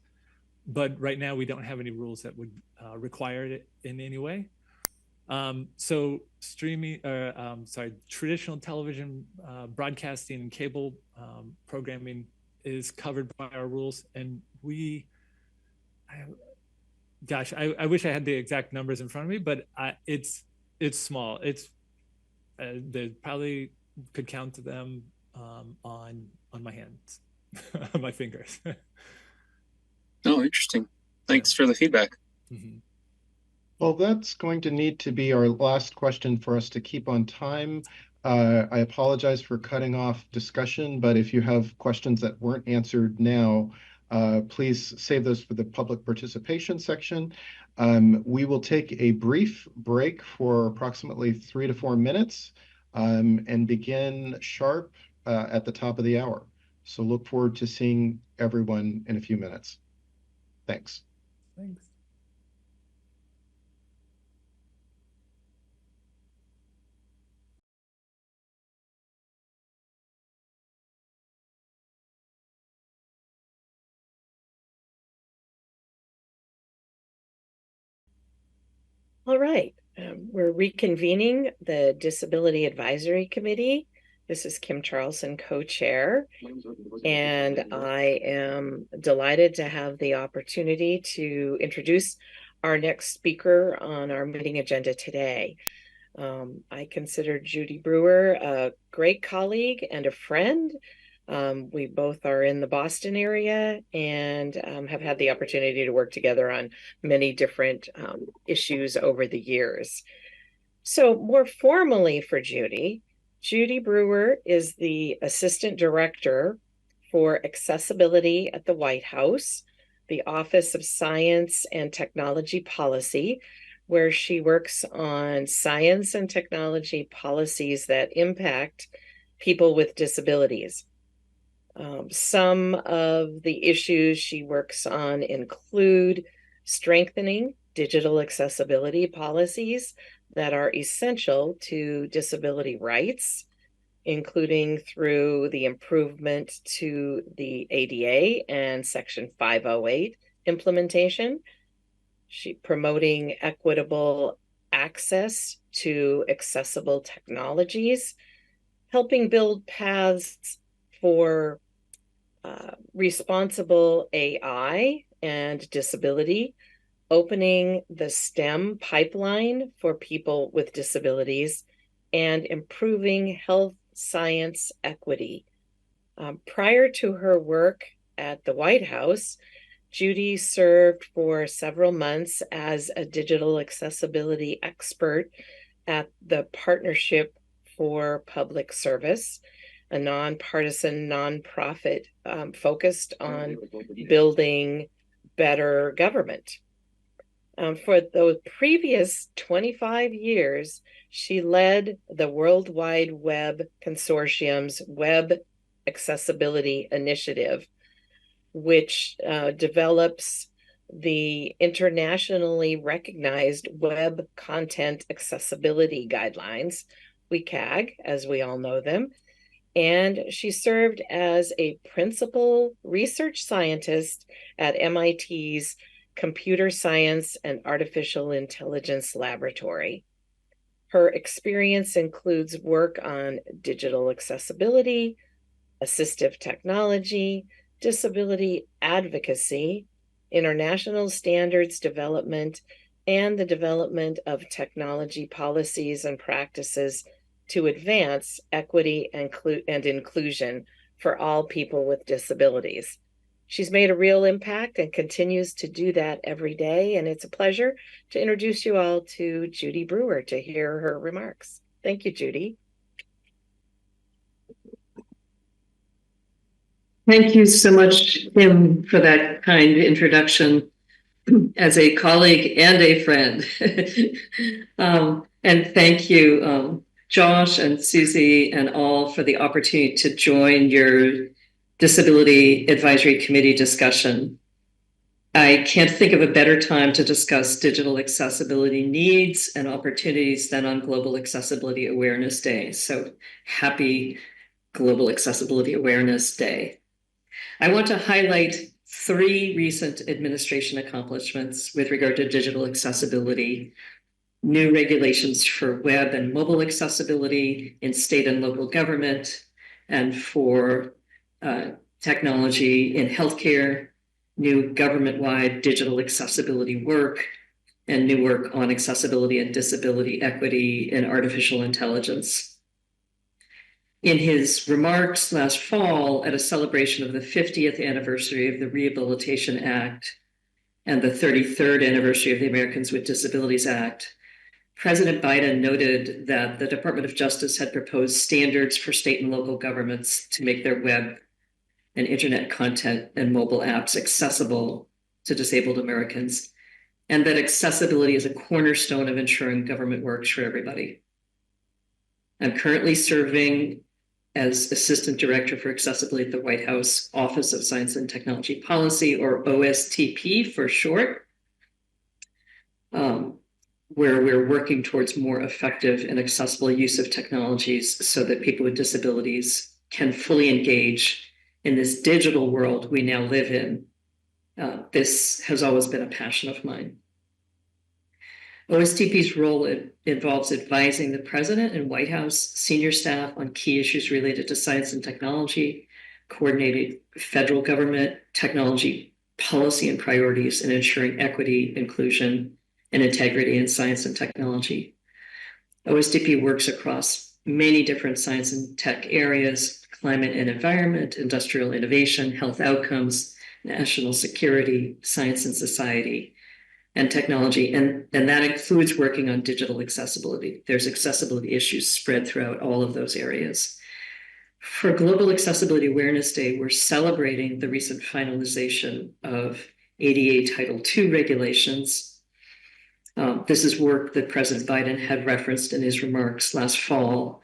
Speaker 7: But right now we don't have any rules that would require it in any way. So traditional television broadcasting and cable programming is covered by our rules, and I wish I had the exact numbers in front of me, but it's small. They probably could count them on my hands, on my fingers.
Speaker 23: Oh, interesting. Thanks for the feedback.
Speaker 7: Mm-hmm.
Speaker 5: Well, that's going to need to be our last question for us to keep on time. I apologize for cutting off discussion, but if you have questions that weren't answered now, please save those for the public participation section. We will take a brief break for approximately 3 to 4 minutes and begin sharp at the top of the hour. So look forward to seeing everyone in a few minutes. Thanks.
Speaker 7: Thanks.
Speaker 1: All right, we're reconvening the Disability Advisory Committee. This is Kim Charlson, co-chair, and I am delighted to have the opportunity to introduce our next speaker on our meeting agenda today. I consider Judy Brewer a great colleague and a friend. We both are in the Boston area and have had the opportunity to work together on many different issues over the years. So more formally for Judy, Judy Brewer is the Assistant Director for Accessibility at the White House, the Office of Science and Technology Policy, where she works on science and technology policies that impact people with disabilities. Some of the issues she works on include strengthening digital accessibility policies that are essential to disability rights, including through the improvement to the ADA and Section 508 implementation. Promoting equitable access to accessible technologies, helping build paths for responsible AI and disability, opening the STEM pipeline for people with disabilities, and improving health science equity. Prior to her work at the White House, Judy served for several months as a digital accessibility expert at the Partnership for Public Service, a nonpartisan nonprofit focused on building better government. For the previous 25 years, she led the World Wide Web Consortium's Web Accessibility Initiative, which develops the internationally recognized Web Content Accessibility Guidelines, WCAG, as we all know them. And she served as a principal research scientist at MIT's Computer Science and Artificial Intelligence Laboratory. Her experience includes work on digital accessibility, assistive technology, disability advocacy, international standards development, and the development of technology policies and practices to advance equity and inclusion for all people with disabilities. She's made a real impact and continues to do that every day, and it's a pleasure to introduce you all to Judy Brewer to hear her remarks. Thank you, Judy.
Speaker 10: Thank you so much, Kim, for that kind introduction as a colleague and a friend. And thank you, Josh and Susie and all for the opportunity to join your Disability Advisory Committee discussion. I can't think of a better time to discuss digital accessibility needs and opportunities than on Global Accessibility Awareness Day. So happy Global Accessibility Awareness Day. I want to highlight 3 recent administration accomplishments with regard to digital accessibility: new regulations for web and mobile accessibility in state and local government, and for technology in healthcare, new government-wide digital accessibility work, and new work on accessibility and disability equity in artificial intelligence. In his remarks last fall at a celebration of the 50th anniversary of the Rehabilitation Act and the 33rd anniversary of the Americans with Disabilities Act, President Biden noted that the Department of Justice had proposed standards for state and local governments to make their web and internet content and mobile apps accessible to disabled Americans, and that accessibility is a cornerstone of ensuring government works for everybody. I'm currently serving as Assistant Director for Accessibility at the White House Office of Science and Technology Policy, or OSTP for short, where we're working towards more effective and accessible use of technologies so that people with disabilities can fully engage in this digital world we now live in. This has always been a passion of mine. OSTP's role involves advising the President and White House senior staff on key issues related to science and technology, coordinating federal government technology policy and priorities, and ensuring equity, inclusion, and integrity in science and technology. OSTP works across many different science and tech areas: climate and environment, industrial innovation, health outcomes, national security, science and society, and technology. And that includes working on digital accessibility. There's accessibility issues spread throughout all of those areas. For Global Accessibility Awareness Day, we're celebrating the recent finalization of ADA Title II regulations. This is work that President Biden had referenced in his remarks last fall.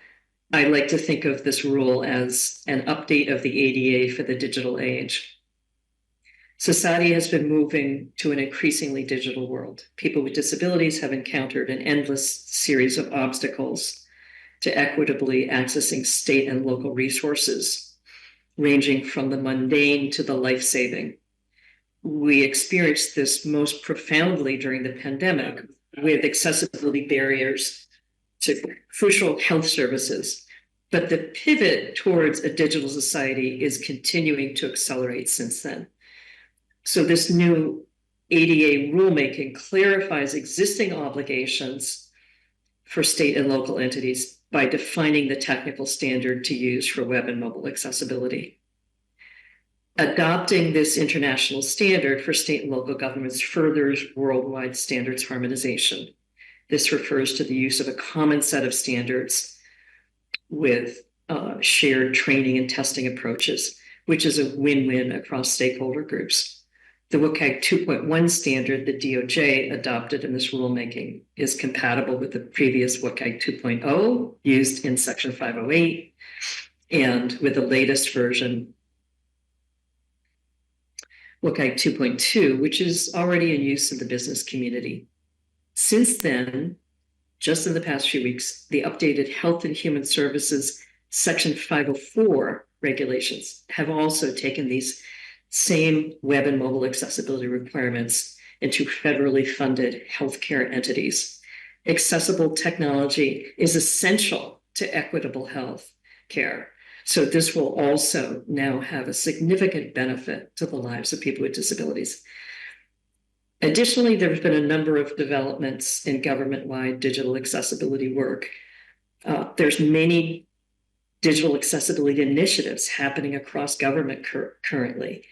Speaker 10: I like to think of this rule as an update of the ADA for the digital age. Society has been moving to an increasingly digital world. People with disabilities have encountered an endless series of obstacles to equitably accessing state and local resources, ranging from the mundane to the life-saving. We experienced this most profoundly during the pandemic, with accessibility barriers to crucial health services. But the pivot towards a digital society is continuing to accelerate since then. So this new ADA rulemaking clarifies existing obligations for state and local entities by defining the technical standard to use for web and mobile accessibility. Adopting this international standard for state and local governments furthers worldwide standards harmonization. This refers to the use of a common set of standards with shared training and testing approaches, which is a win-win across stakeholder groups. The WCAG 2.1 standard that DOJ adopted in this rulemaking is compatible with the previous WCAG 2.0 used in Section 508 and with the latest version, WCAG 2.2, which is already in use in the business community. Since then, just in the past few weeks, the updated Health and Human Services Section 504 regulations have also taken these same web and mobile accessibility requirements into federally funded healthcare entities. Accessible technology is essential to equitable health care. So this will also now have a significant benefit to the lives of people with disabilities. Additionally, there have been a number of developments in government-wide digital accessibility work. There's many digital accessibility initiatives happening across government currently.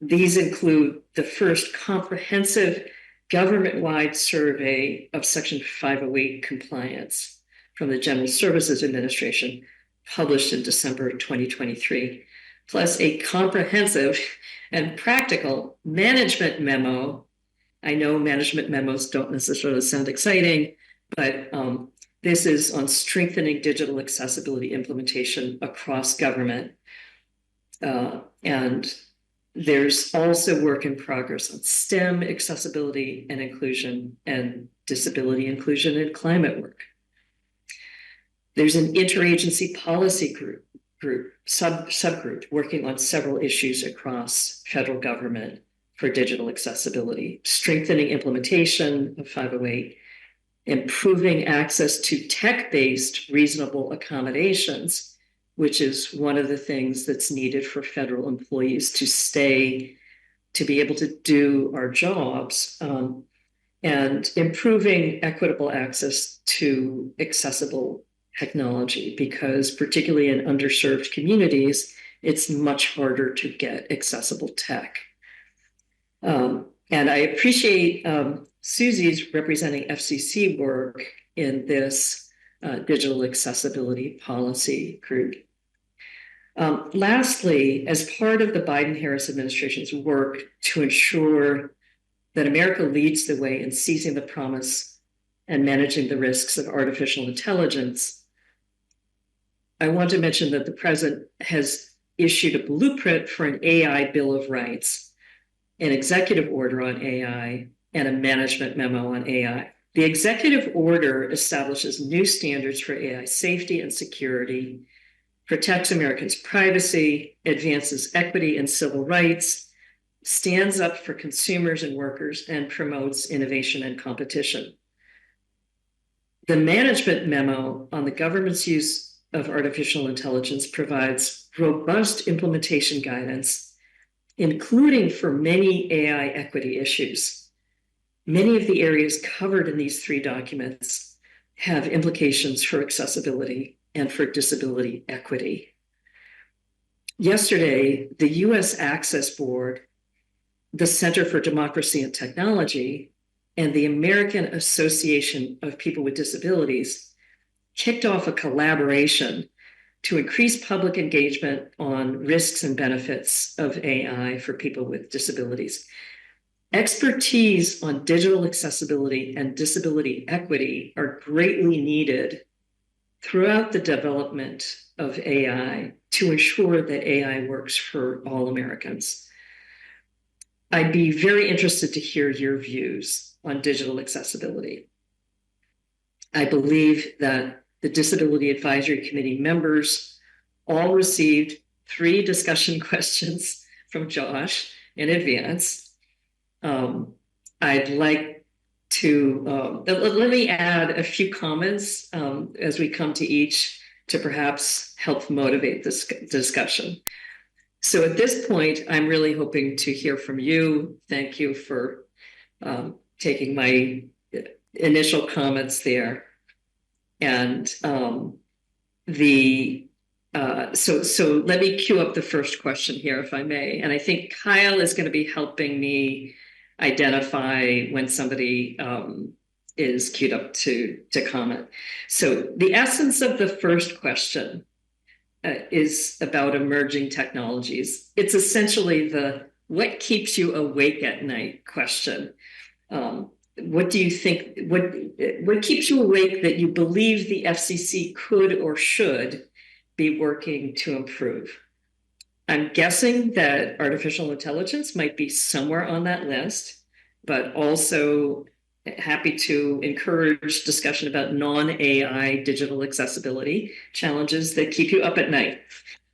Speaker 10: These include the first comprehensive government-wide survey of Section 508 compliance from the General Services Administration, published in December 2023, plus a comprehensive and practical management memo. I know management memos don't necessarily sound exciting, but this is on strengthening digital accessibility implementation across government. And there's also work in progress on STEM accessibility and inclusion and disability inclusion and climate work. There's an interagency policy subgroup working on several issues across federal government for digital accessibility, strengthening implementation of 508, improving access to tech-based reasonable accommodations, which is one of the things that's needed for federal employees to be able to do our jobs, and improving equitable access to accessible technology, because particularly in underserved communities, it's much harder to get accessible tech. And I appreciate Susie's representing FCC work in this digital accessibility policy group. Lastly, as part of the Biden-Harris administration's work to ensure that America leads the way in seizing the promise and managing the risks of artificial intelligence, I want to mention that the president has issued a blueprint for an AI Bill of Rights, an executive order on AI, and a management memo on AI. The executive order establishes new standards for AI safety and security, protects Americans' privacy, advances equity and civil rights, stands up for consumers and workers, and promotes innovation and competition. The management memo on the government's use of artificial intelligence provides robust implementation guidance, including for many AI equity issues. Many of the areas covered in these three documents have implications for accessibility and for disability equity. Yesterday, the U.S. Access Board, the Center for Democracy and Technology, and the American Association of People with Disabilities kicked off a collaboration to increase public engagement on risks and benefits of AI for people with disabilities. Expertise on digital accessibility and disability equity are greatly needed throughout the development of AI to ensure that AI works for all Americans. I'd be very interested to hear your views on digital accessibility. I believe that the Disability Advisory Committee members all received 3 discussion questions from Josh in advance. I'd like to, let me add a few comments as we come to each to perhaps help motivate this discussion. So at this point, I'm really hoping to hear from you. Thank you for taking my initial comments there. And so let me queue up the first question here, if I may. And I think Kyle is going to be helping me identify when somebody is queued up to comment. So the essence of the first question is about emerging technologies. It's essentially the what keeps you awake at night question. What do you think, what keeps you awake that you believe the FCC could or should be working to improve? I'm guessing that artificial intelligence might be somewhere on that list, but also happy to encourage discussion about non-AI digital accessibility challenges that keep you up at night.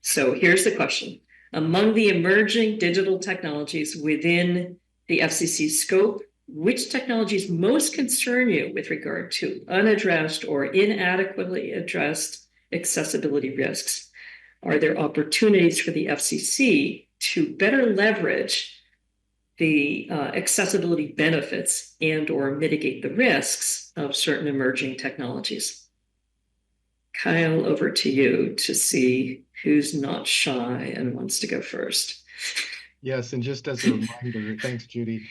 Speaker 10: So here's the question. Among the emerging digital technologies within the FCC scope, which technologies most concern you with regard to unaddressed or inadequately addressed accessibility risks? Are there opportunities for the FCC to better leverage the accessibility benefits and or mitigate the risks of certain emerging technologies? Kyle, over to you to see who's not shy and wants to go first.
Speaker 5: Yes, and just as a reminder, thanks, Judy.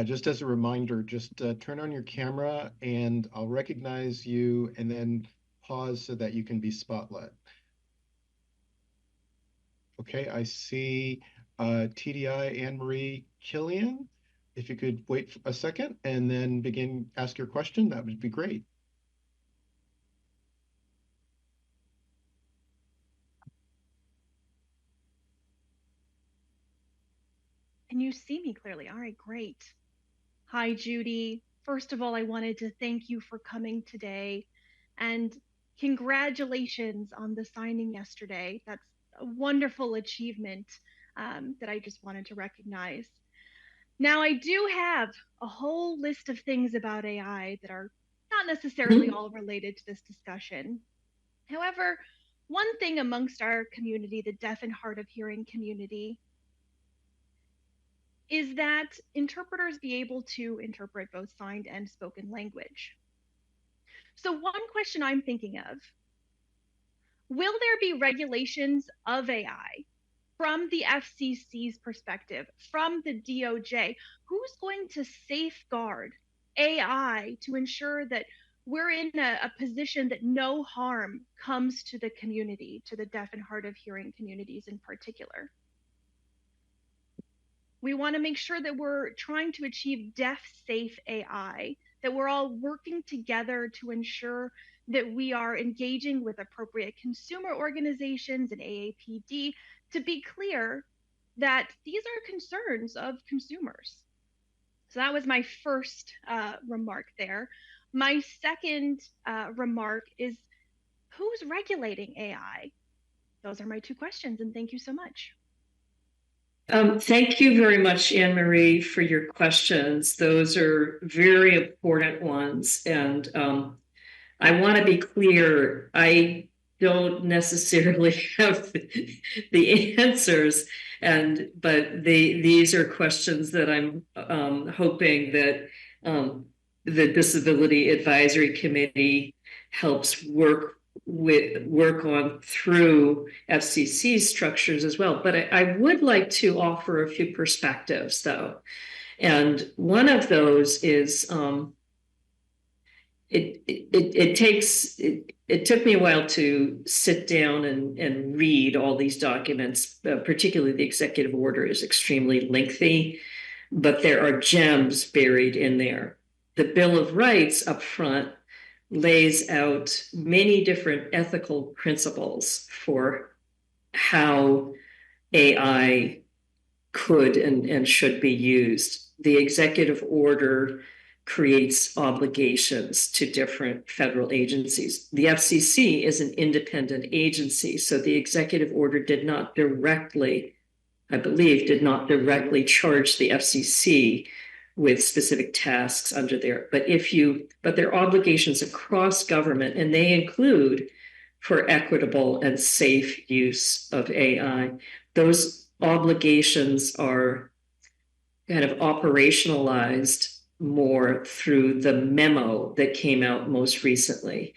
Speaker 5: Just as a reminder, just turn on your camera and I'll recognize you and then pause so that you can be spotlit. Okay, I see TDI Anne-Marie Killian. If you could wait a second and then ask your question, that would be great.
Speaker 6: Can you see me clearly? All right, great. Hi, Judy. First of all, I wanted to thank you for coming today and congratulations on the signing yesterday. That's a wonderful achievement that I just wanted to recognize. Now, I do have a whole list of things about AI that are not necessarily all related to this discussion. However, one thing amongst our community, the deaf and hard of hearing community, is that interpreters be able to interpret both signed and spoken language. So one question I'm thinking of, will there be regulations of AI from the FCC's perspective, from the DOJ? Who's going to safeguard AI to ensure that we're in a position that no harm comes to the community, to the deaf and hard of hearing communities in particular? We want to make sure that we're trying to achieve deaf-safe AI, that we're all working together to ensure that we are engaging with appropriate consumer organizations and AAPD to be clear that these are concerns of consumers. So that was my first remark there. My second remark is, who's regulating AI? Those are my two questions, and thank you so much.
Speaker 10: Thank you very much, Anne-Marie, for your questions. Those are very important ones. And I want to be clear, I don't necessarily have the answers, but these are questions that I'm hoping that the Disability Advisory Committee helps work on through FCC structures as well. But I would like to offer a few perspectives, though. And one of those is it took me a while to sit down and read all these documents, particularly the executive order is extremely lengthy, but there are gems buried in there. The Bill of Rights up front lays out many different ethical principles for how AI could and should be used. The executive order creates obligations to different federal agencies. The FCC is an independent agency, so the executive order did not directly, I believe, charge the FCC with specific tasks under there. But there are obligations across government, and they include for equitable and safe use of AI. Those obligations are kind of operationalized more through the memo that came out most recently,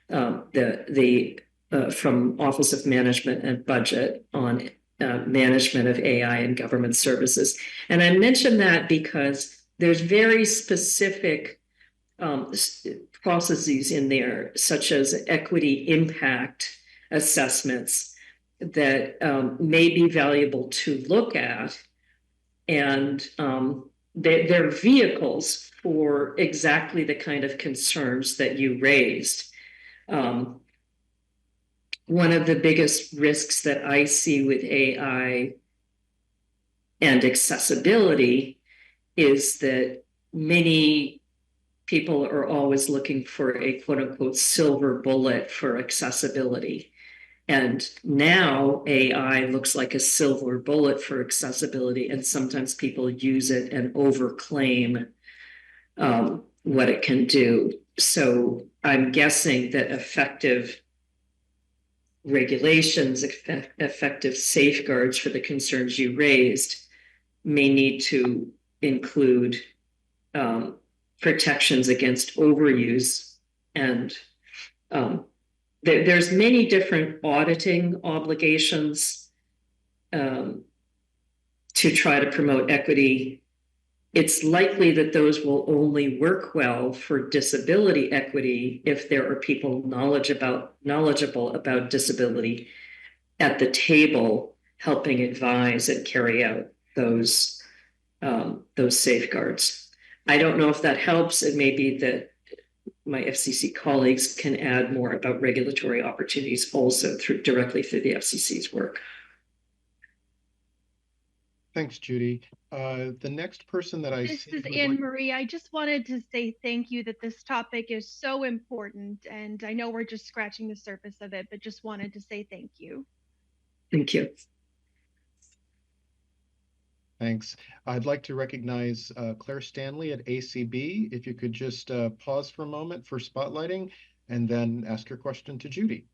Speaker 10: from Office of Management and Budget on management of AI and government services. And I mention that because there's very specific processes in there, such as equity impact assessments that may be valuable to look at. And they're vehicles for exactly the kind of concerns that you raised. One of the biggest risks that I see with AI and accessibility is that many people are always looking for a quote unquote silver bullet for accessibility. And now AI looks like a silver bullet for accessibility, and sometimes people use it and overclaim what it can do. So I'm guessing that effective regulations, effective safeguards for the concerns you raised may need to include protections against overuse. And there's many different auditing obligations to try to promote equity. It's likely that those will only work well for disability equity if there are people knowledgeable about disability at the table helping advise and carry out those safeguards. I don't know if that helps. It may be that my FCC colleagues can add more about regulatory opportunities also directly through the FCC's work.
Speaker 5: Thanks, Judy. The next person that I
Speaker 6: This
Speaker 5: see
Speaker 6: is Anne Marie. I just wanted to say thank you that this topic is so important, and I know we're just scratching the surface of it, but just wanted to say thank you.
Speaker 10: Thank you.
Speaker 5: Thanks. I'd like to recognize Claire Stanley at ACB. If you could just pause for a moment for spotlighting and then ask your question to Judy.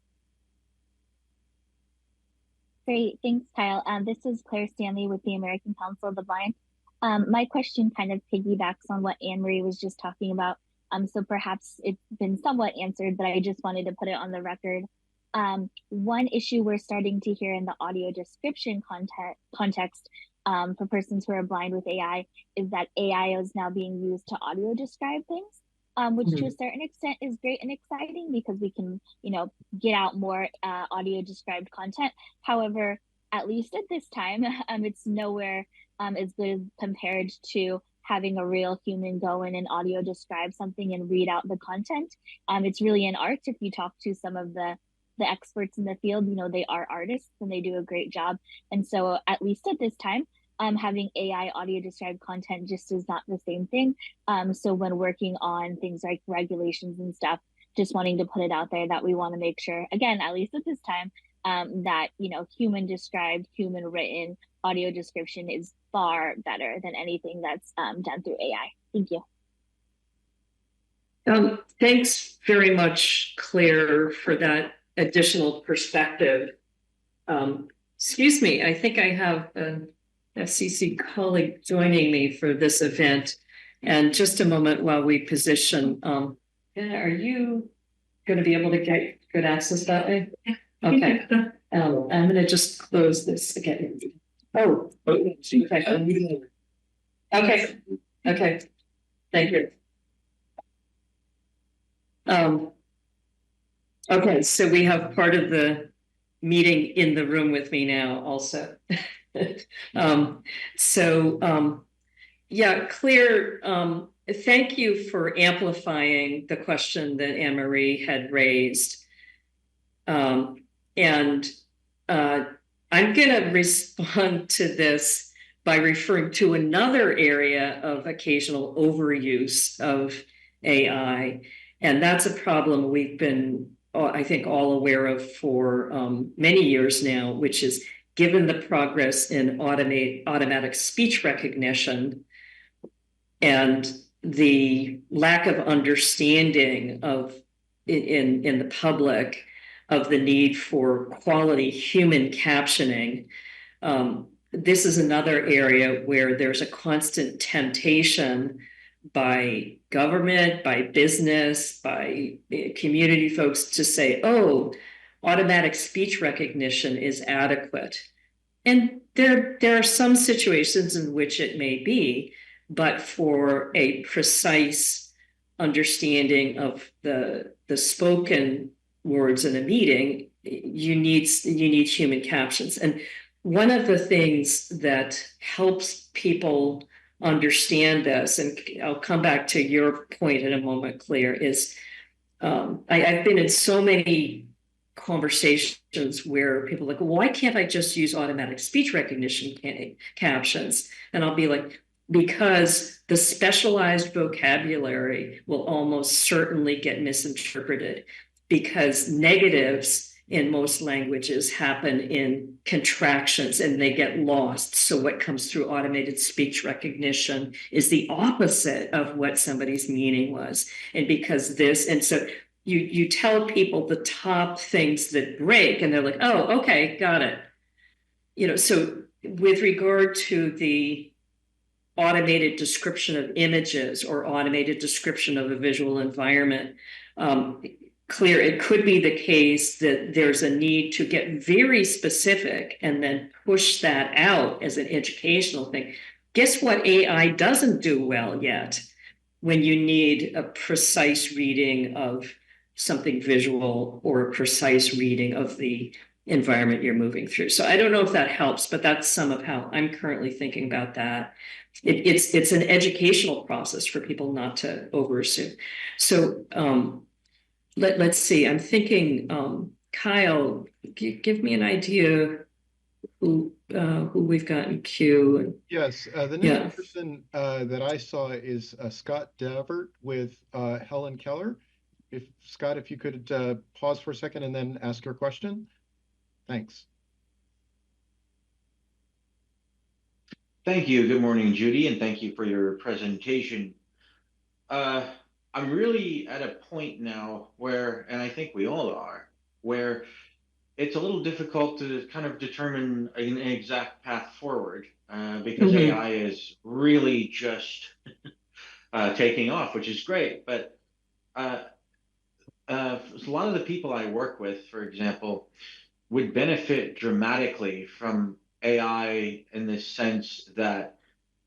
Speaker 20: Great, thanks, Kyle. This is Claire Stanley with the American Council of the Blind. My question kind of piggybacks on what Anne Marie was just talking about. So perhaps it's been somewhat answered, but I just wanted to put it on the record. One issue we're starting to hear in the audio description context for persons who are blind with AI is that AI is now being used to audio describe things, which to a certain extent is great and exciting because we can, get out more audio described content. However, at least at this time, it's nowhere as good as compared to having a real human go in and audio describe something and read out the content. It's really an art. If you talk to some of the experts in the field, they are artists and they do a great job. And so at least at this time, having AI audio described content just is not the same thing. So when working on things like regulations and stuff, just wanting to put it out there that we want to make sure, again, at least at this time, that, human described, human written audio description is far better than anything that's done through AI. Thank you.
Speaker 10: Thanks very much, Claire, for that additional perspective. Excuse me, I think I have an FCC colleague joining me for this event. And just a moment while we position, are you going to be able to get good access that way? Okay. I'm going to just close this again. Oh, okay. Okay. Thank you. Okay, so we have part of the meeting in the room with me now also. Yeah, Claire, thank you for amplifying the question that Anne Marie had raised. I'm going to respond to this by referring to another area of occasional overuse of AI. And that's a problem we've been, I think, all aware of for many years now, which is given the progress in automatic speech recognition and the lack of understanding of in the public of the need for quality human captioning. This is another area where there's a constant temptation by government, by business, by community folks to say, oh, automatic speech recognition is adequate. And there are some situations in which it may be, but for a precise understanding of the spoken words in a meeting, you need human captions. And one of the things that helps people understand this, and I'll come back to your point in a moment, Claire, is I've been in so many conversations where people are like, well, why can't I just use automatic speech recognition captions? And I'll be like, because the specialized vocabulary will almost certainly get misinterpreted, because negatives in most languages happen in contractions and they get lost. So what comes through automated speech recognition is the opposite of what somebody's meaning was. And because this, and so you tell people the top things that break and they're like, oh, okay, got it. You know, so with regard to the automated description of images or automated description of a visual environment, clear, it could be the case that there's a need to get very specific and then push that out as an educational thing. Guess what AI doesn't do well yet? When you need a precise reading of something visual or a precise reading of the environment you're moving through. So I don't know if that helps, but that's some of how I'm currently thinking about that. It's an educational process for people not to overassume. So let's see, I'm thinking, Kyle, give me an idea who we've got in queue.
Speaker 5: Yes, the next person that I saw is Scott Davert with Helen Keller. Scott, if you could pause for a second and then ask your question. Thanks.
Speaker 19: Thank you. Good morning, Judy, and thank you for your presentation. I'm really at a point now where, and I think we all are, where it's a little difficult to kind of determine an exact path forward because AI is really just taking off, which is great. But a lot of the people I work with, for example, would benefit dramatically from AI in the sense that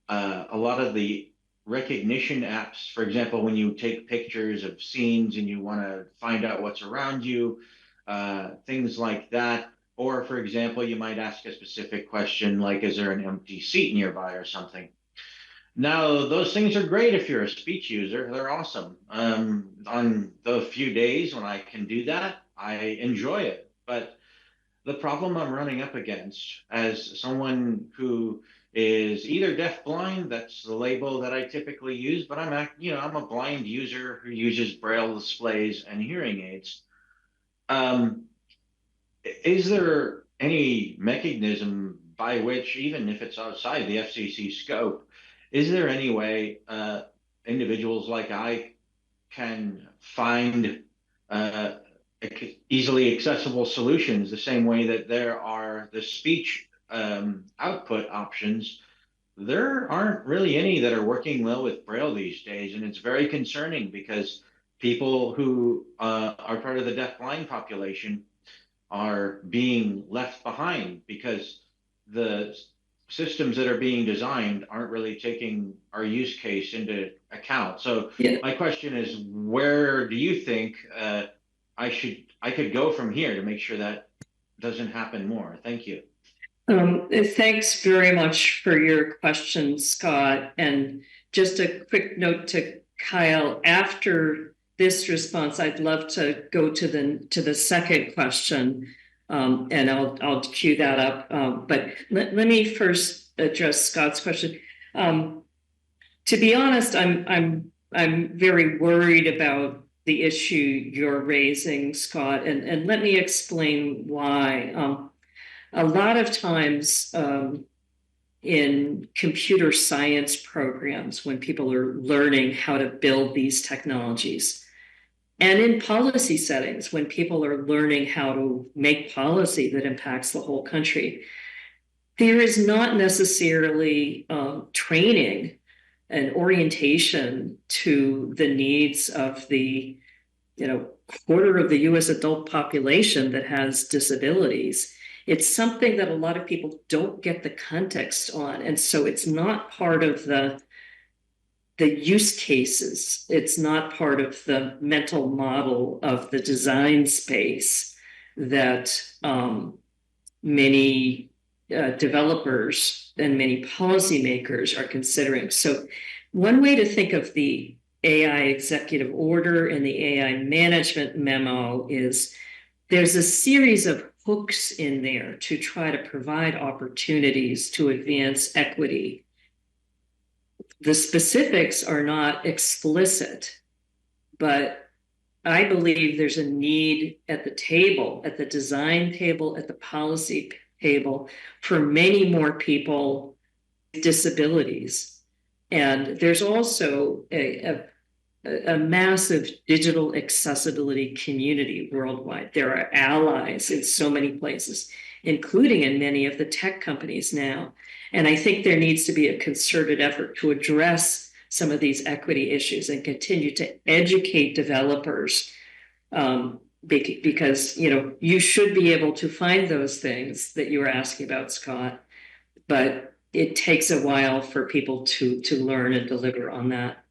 Speaker 19: a lot of the recognition apps, for example, when you take pictures of scenes and you want to find out what's around you, things like that. Or, for example, you might ask a specific question like, is there an empty seat nearby or something? Now, those things are great if you're a speech user. They're awesome. On the few days when I can do that, I enjoy it. But the problem I'm running up against as someone who is either deaf-blind, that's the label that I typically use, but I'm a blind user who uses Braille displays and hearing aids. Is there any mechanism by which, even if it's outside the FCC scope, is there any way individuals like I can find easily accessible solutions the same way that there are the speech output options? There aren't really any that are working well with Braille these days, and it's very concerning because people who are part of the deaf-blind population are being left behind because the systems that are being designed aren't really taking our use case into account. So my question is, where do you think I could go from here to make sure that doesn't happen more? Thank you.
Speaker 10: Thanks very much for your question, Scott. And just a quick note to Kyle, after this response, I'd love to go to the second question, and I'll queue that up. But let me first address Scott's question. To be honest, I'm very worried about the issue you're raising, Scott, and let me explain why. A lot of times in computer science programs, when people are learning how to build these technologies, and in policy settings, when people are learning how to make policy that impacts the whole country, there is not necessarily training and orientation to the needs of the quarter of the US adult population that has disabilities. It's something that a lot of people don't get the context on. And so it's not part of the use cases. It's not part of the mental model of the design space. that many developers and many policymakers are considering. So one way to think of the AI executive order and the AI management memo is there's a series of hooks in there to try to provide opportunities to advance equity. The specifics are not explicit, but I believe there's a need at the table, at the design table, at the policy table, for many more people with disabilities. And there's also a massive digital accessibility community worldwide. There are allies in so many places, including in many of the tech companies now. And I think there needs to be a concerted effort to address some of these equity issues and continue to educate developers, because you should be able to find those things that you were asking about, Scott, but it takes a while for people to learn and deliver on that.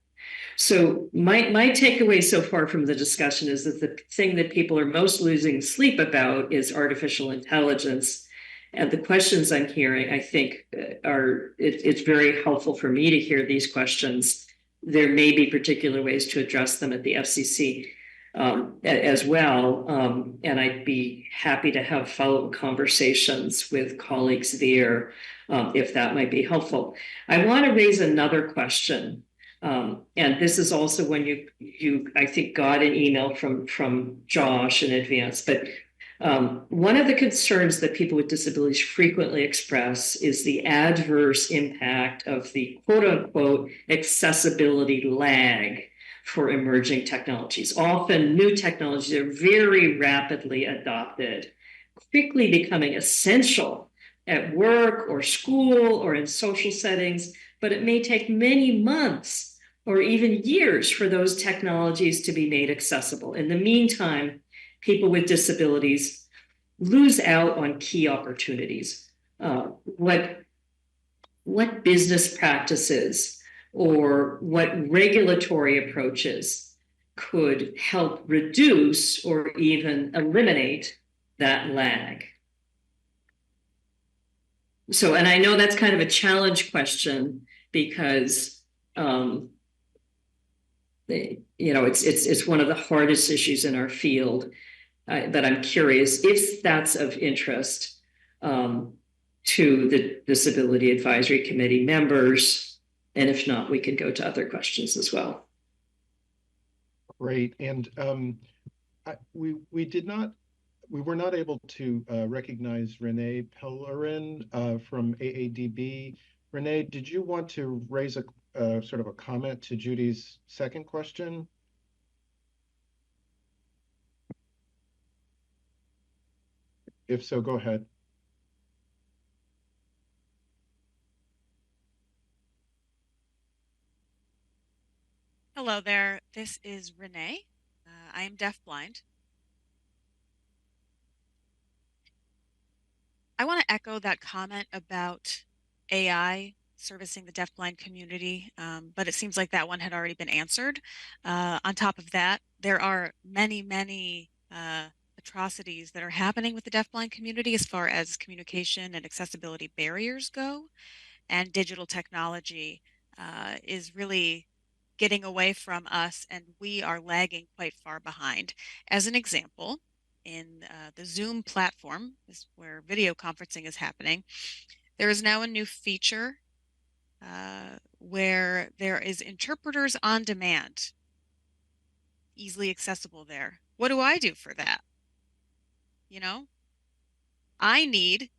Speaker 10: So my takeaway so far from the discussion is that the thing that people are most losing sleep about is artificial intelligence. And the questions I'm hearing, I think, it's very helpful for me to hear these questions. There may be particular ways to address them at the FCC as well. And I'd be happy to have follow-up conversations with colleagues there if that might be helpful. I want to raise another question. And this is also when you I think got an email from Josh in advance, but one of the concerns that people with disabilities frequently express is the adverse impact of the quote unquote accessibility lag for emerging technologies. Often new technologies are very rapidly adopted, quickly becoming essential at work or school or in social settings, but it may take many months or even years for those technologies to be made accessible. In the meantime, people with disabilities lose out on key opportunities. What business practices or what regulatory approaches could help reduce or even eliminate that lag? So, and I know that's kind of a challenge question because it's one of the hardest issues in our field. But I'm curious if that's of interest to the Disability Advisory Committee members, and if not, we can go to other questions as well.
Speaker 5: Great, and we were not able to recognize Renee Pellerin from AADB. Renee, did you want to raise a sort of a comment to Judy's second question? If so, go ahead.
Speaker 11: Hello there, this is Renee. I am deafblind. I want to echo that comment about AI servicing the deafblind community, but it seems like that one had already been answered. On top of that, there are many atrocities that are happening with the deafblind community as far as communication and accessibility barriers go, and digital technology is really getting away from us, and we are lagging quite far behind. As an example, in the Zoom platform, is where video conferencing is happening, there is now a new feature where there is interpreters on demand, easily accessible there. What do I do for that? I need,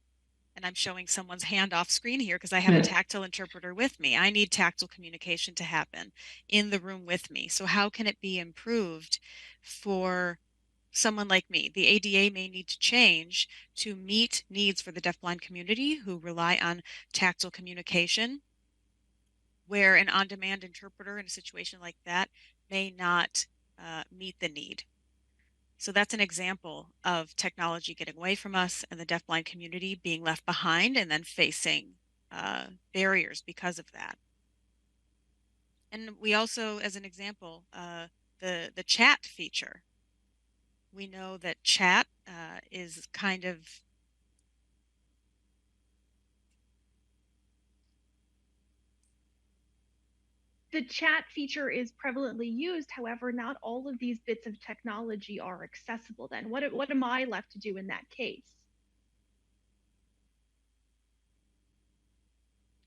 Speaker 11: and I'm showing someone's hand off screen here because I have a tactile interpreter with me. I need tactile communication to happen in the room with me. So how can it be improved for someone like me? The ADA may need to change to meet needs for the deafblind community who rely on tactile communication, where an on-demand interpreter in a situation like that may not meet the need. So that's an example of technology getting away from us and the deafblind community being left behind and then facing barriers because of that. And we also, as an example, the chat feature. We know that chat is kind of
Speaker 6: the chat feature is prevalently used. However, not all of these bits of technology are accessible then. What am I left to do in that case?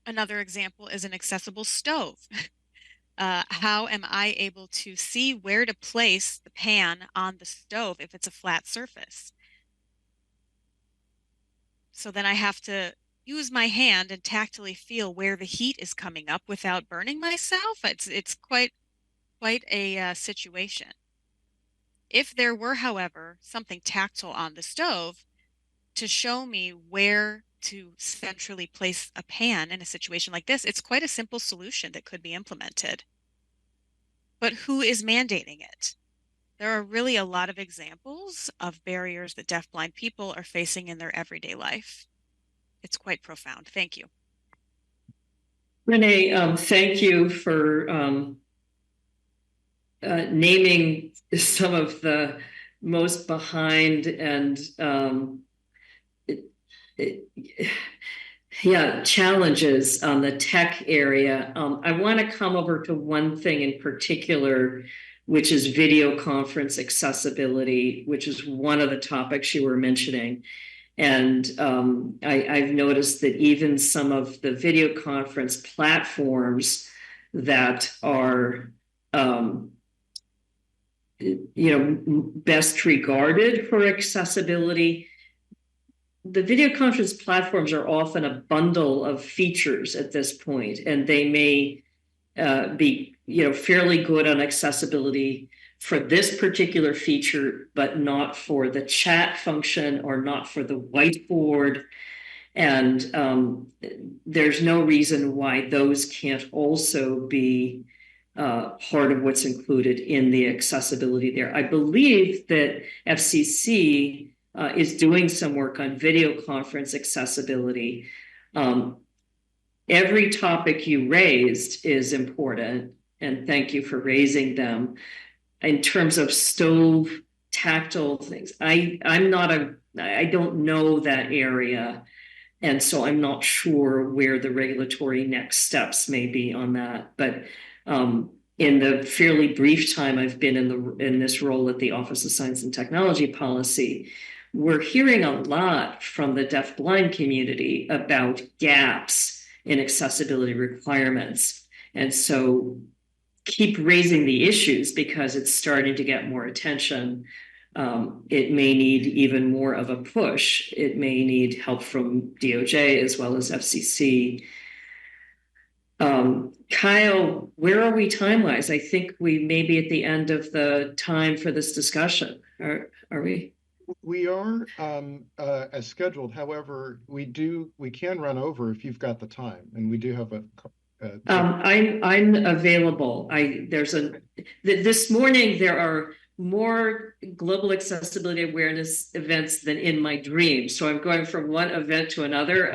Speaker 11: Another example is an accessible stove. How am I able to see where to place the pan on the stove if it's a flat surface? So then I have to use my hand and tactily feel where the heat is coming up without burning myself. It's quite a situation. If there were, however, something tactile on the stove to show me where to centrally place a pan in a situation like this, it's quite a simple solution that could be implemented. But who is mandating it? There are really a lot of examples of barriers that deafblind people are facing in their everyday life. It's quite profound. Thank you.
Speaker 10: Renee, thank you for naming some of the most behind and challenges on the tech area. I want to come over to one thing in particular, which is video conference accessibility, which is one of the topics you were mentioning. And I've noticed that even some of the video conference platforms that are best regarded for accessibility, the video conference platforms are often a bundle of features at this point, and they may be fairly good on accessibility for this particular feature, but not for the chat function or not for the whiteboard. And there's no reason why those can't also be part of what's included in the accessibility there. I believe that FCC is doing some work on video conference accessibility. Every topic you raised is important, and thank you for raising them. In terms of stove tactile things, I don't know that area, and so I'm not sure where the regulatory next steps may be on that. But in the fairly brief time I've been in this role at the Office of Science and Technology Policy, we're hearing a lot from the deafblind community about gaps in accessibility requirements. And so keep raising the issues because it's starting to get more attention. It may need even more of a push. It may need help from DOJ as well as FCC. Kyle, where are we time-wise? I think we may be at the end of the time for this discussion. Are we?
Speaker 5: We are as scheduled. However, we can run over if you've got the time, and we do have
Speaker 10: I'm available. This morning there are more global accessibility awareness events than in my dreams. So I'm going from one event to another.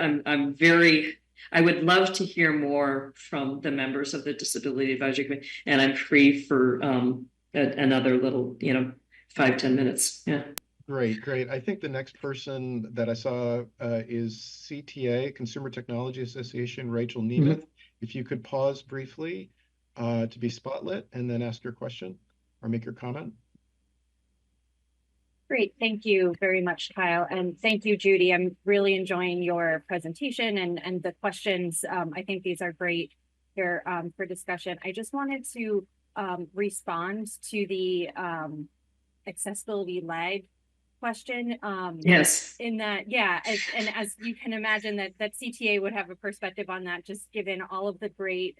Speaker 10: I would love to hear more from the members of the Disability Advisory Committee, and I'm free for another little, 5-10 minutes. Yeah.
Speaker 5: Great. I think the next person that I saw is CTA, Consumer Technology Association, Rachel Neiman. If you could pause briefly to be spotlit and then ask your question or make your comment.
Speaker 13: Great. Thank you very much, Kyle. And thank you, Judy. I'm really enjoying your presentation and the questions. I think these are great here for discussion. I just wanted to respond to the accessibility lag question.
Speaker 10: Yes.
Speaker 13: In that, yeah, and as you can imagine that CTA would have a perspective on that, just given all of the great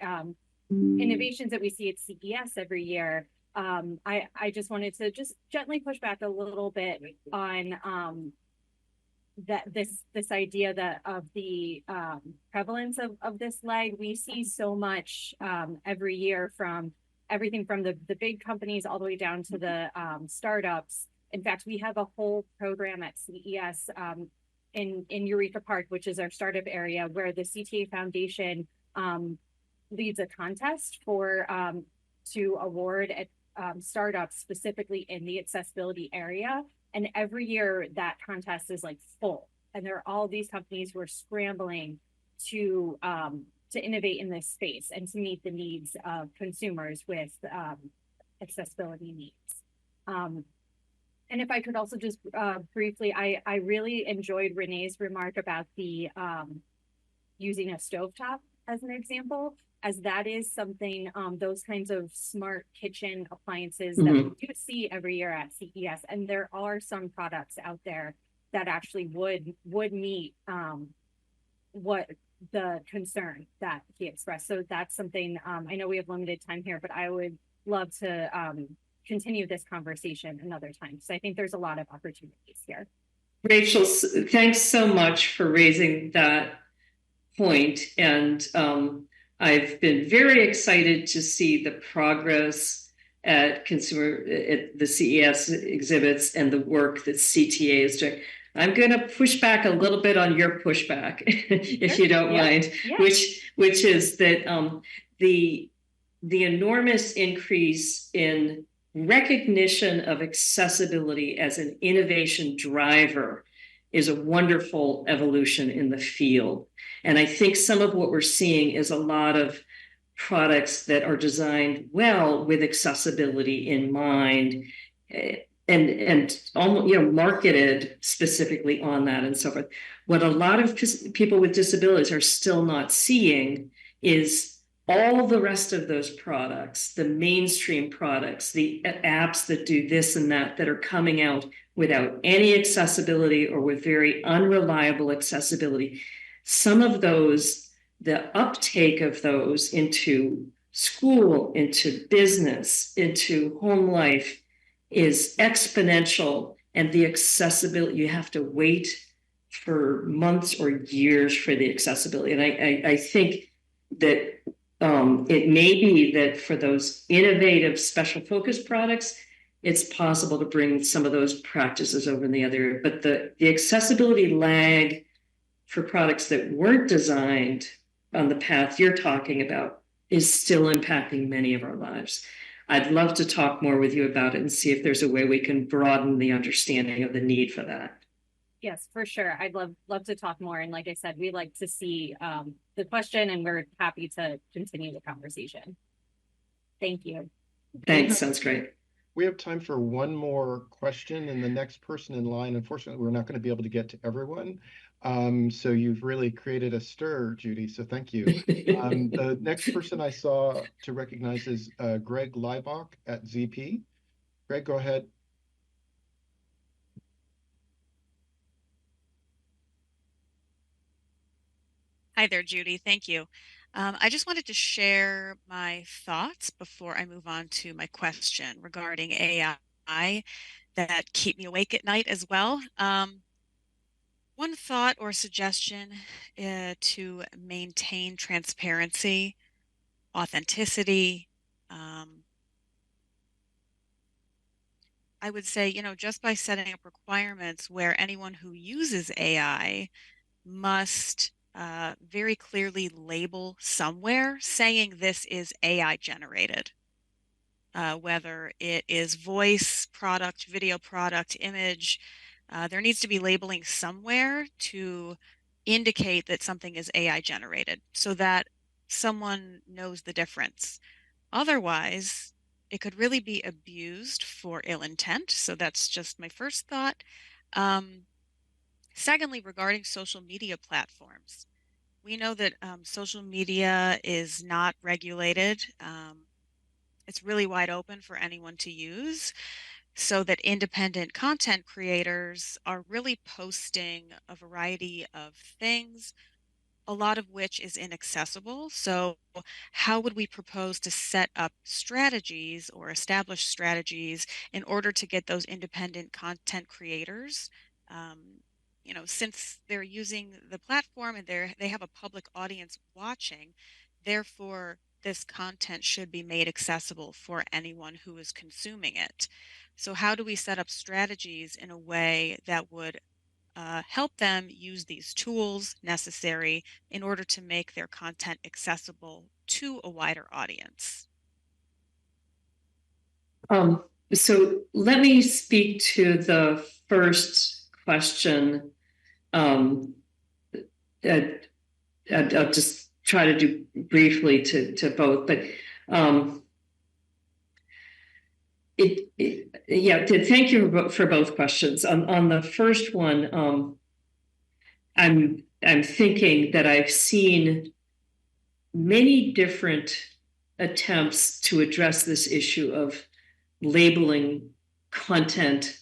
Speaker 13: innovations that we see at CES every year. I just wanted to just gently push back a little bit on this idea that of the prevalence of this lag. We see so much every year from everything from the big companies all the way down to the startups. In fact, we have a whole program at CES in Eureka Park, which is our startup area, where the CTA Foundation leads a contest to award at startups specifically in the accessibility area. And every year that contest is like full, and there are all these companies who are scrambling to innovate in this space and to meet the needs of consumers with accessibility needs. And if I could also just briefly, I really enjoyed Renee's remark about the using a stovetop as an example, as that is something, those kinds of smart kitchen appliances that we do see every year at CES. And there are some products out there that actually would meet what the concern that he expressed. So that's something, I know we have limited time here, but I would love to continue this conversation another time. So I think there's a lot of opportunities here.
Speaker 10: Rachel, thanks so much for raising that point. And I've been very excited to see the progress at the CES exhibits and the work that CTA is doing. I'm going to push back a little bit on your pushback, if you don't mind, which is that the enormous increase in recognition of accessibility as an innovation driver is a wonderful evolution in the field. And I think some of what we're seeing is a lot of products that are designed well with accessibility in mind, and almost, marketed specifically on that and so forth. What a lot of people with disabilities are still not seeing is all the rest of those products, the mainstream products, the apps that do this and that are coming out without any accessibility or with very unreliable accessibility. Some of those, the uptake of those into school, into business, into home life is exponential, and the accessibility, you have to wait for months or years for the accessibility. And I think that it may be that for those innovative special focus products, it's possible to bring some of those practices over in the other area. But the accessibility lag for products that weren't designed on the path you're talking about is still impacting many of our lives. I'd love to talk more with you about it and see if there's a way we can broaden the understanding of the need for that.
Speaker 13: Yes, for sure. I'd love to talk more. And like I said, we like to see the question, and we're happy to continue the conversation. Thank you.
Speaker 10: Thanks, sounds great.
Speaker 5: We have time for one more question, and the next person in line, unfortunately, we're not going to be able to get to everyone. So you've really created a stir, Judy, so thank you. The next person I saw to recognize is Greg Leibach at ZP. Greg, go ahead.
Speaker 11: Hi there, Judy. Thank you. I just wanted to share my thoughts before I move on to my question regarding AI that keep me awake at night as well. One thought or suggestion to maintain transparency, authenticity. I would say, just by setting up requirements where anyone who uses AI must very clearly label somewhere saying this is AI generated, whether it is voice product, video product, image. There needs to be labeling somewhere to indicate that something is AI generated so that someone knows the difference. Otherwise, it could really be abused for ill intent. So that's just my first thought. Secondly, regarding social media platforms, we know that social media is not regulated. It's really wide open for anyone to use, so that independent content creators are really posting a variety of things, a lot of which is inaccessible. So how would we propose to set up strategies or establish strategies in order to get those independent content creators, since they're using the platform and they have a public audience watching, therefore this content should be made accessible for anyone who is consuming it. So how do we set up strategies in a way that would help them use these tools necessary in order to make their content accessible to a wider audience?
Speaker 10: So let me speak to the first question. I'll just try to do briefly to both, but thank you for both questions. On the first one, I'm thinking that I've seen many different attempts to address this issue of labeling content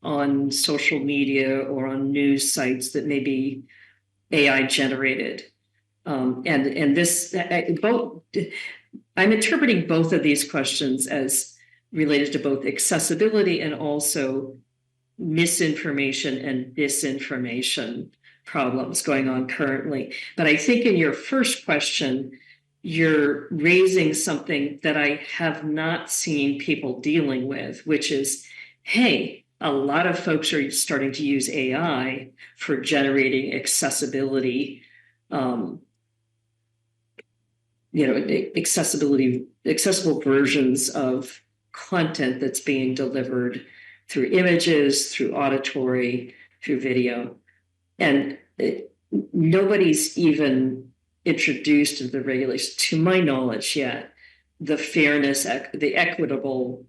Speaker 10: on social media or on news sites that may be AI generated. And this, both, I'm interpreting both of these questions as related to both accessibility and also misinformation and disinformation problems going on currently. But I think in your first question, you're raising something that I have not seen people dealing with, which is, hey, a lot of folks are starting to use AI for generating accessibility, accessible versions of content that's being delivered through images, through auditory, through video. And nobody's even introduced into the regulations, to my knowledge yet, the fairness, the equitable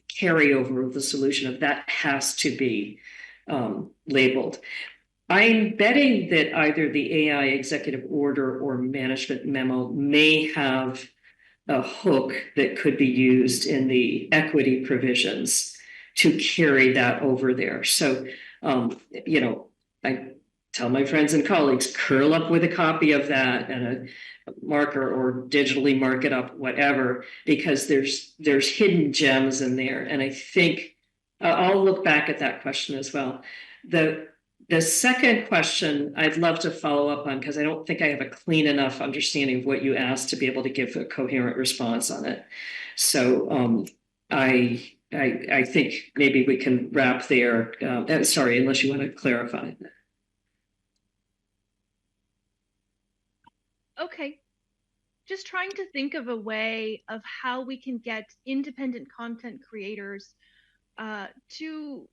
Speaker 10: carryover of the solution of that has to be labeled. I'm betting that either the AI executive order or management memo may have a hook that could be used in the equity provisions to carry that over there. So, I tell my friends and colleagues, curl up with a copy of that and a marker or digitally mark it up, whatever, because there's hidden gems in there. And I think I'll look back at that question as well. The second question I'd love to follow up on, because I don't think I have a clean enough understanding of what you asked to be able to give a coherent response on it. So I think maybe we can wrap there. Sorry, unless you want to clarify.
Speaker 6: Okay. Just trying to think of a way of how we can get independent content creators who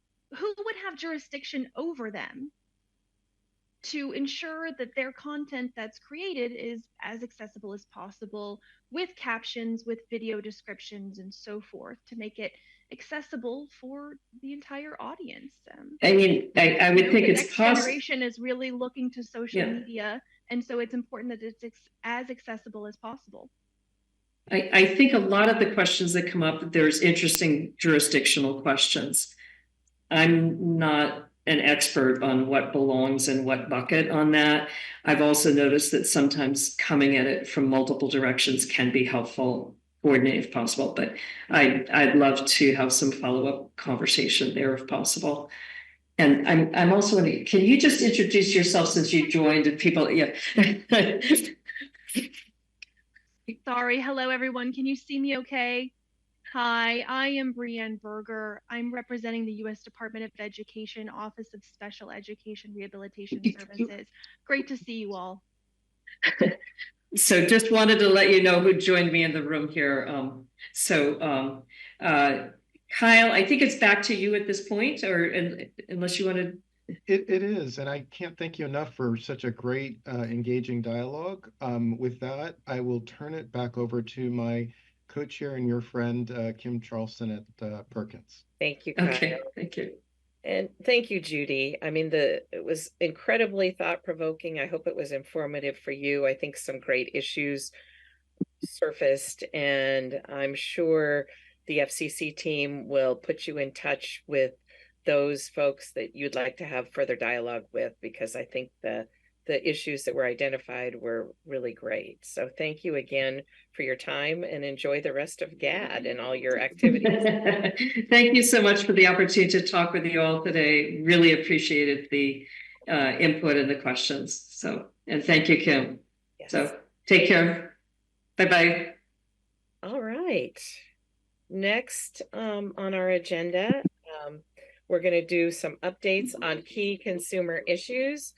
Speaker 6: would have jurisdiction over them to ensure that their content that's created is as accessible as possible, with captions, with video descriptions, and so forth, to make it accessible for the entire audience.
Speaker 10: I mean, I would think
Speaker 6: the
Speaker 10: it's
Speaker 6: next
Speaker 10: possible.
Speaker 6: generation is really looking to social media, and so it's important that it's as accessible as possible.
Speaker 10: I think a lot of the questions that come up, there's interesting jurisdictional questions. I'm not an expert on what belongs in what bucket on that. I've also noticed that sometimes coming at it from multiple directions can be helpful, coordinate if possible, but I'd love to have some follow-up conversation there if possible. And I'm also wondering, can you just introduce yourself since you joined and people,
Speaker 6: Sorry, hello everyone, can you see me okay? Hi, I am Brianne Berger. I'm representing the U.S. Department of Education, Office of Special Education Rehabilitation Services. Great to see you all.
Speaker 10: So just wanted to let you know who joined me in the room here. Kyle, I think it's back to you at this point, or unless you want to.
Speaker 5: It is, and I can't thank you enough for such a great, engaging dialogue. With that, I will turn it back over to my co-chair and your friend, Kim Charleston at Perkins.
Speaker 1: Thank you, Kyle.
Speaker 10: Okay, thank you.
Speaker 1: And thank you, Judy. I mean, it was incredibly thought-provoking. I hope it was informative for you. I think some great issues surfaced, and I'm sure the FCC team will put you in touch with those folks that you'd like to have further dialogue with, because I think the issues that were identified were really great. So thank you again for your time, and enjoy the rest of GAD and all your activities.
Speaker 10: Thank you so much for the opportunity to talk with you all today. Really appreciated the input and the questions. So, and thank you, Kim. Yes. So take care. Bye-bye.
Speaker 1: All right. Next on our agenda, we're going to do some updates on key consumer issues.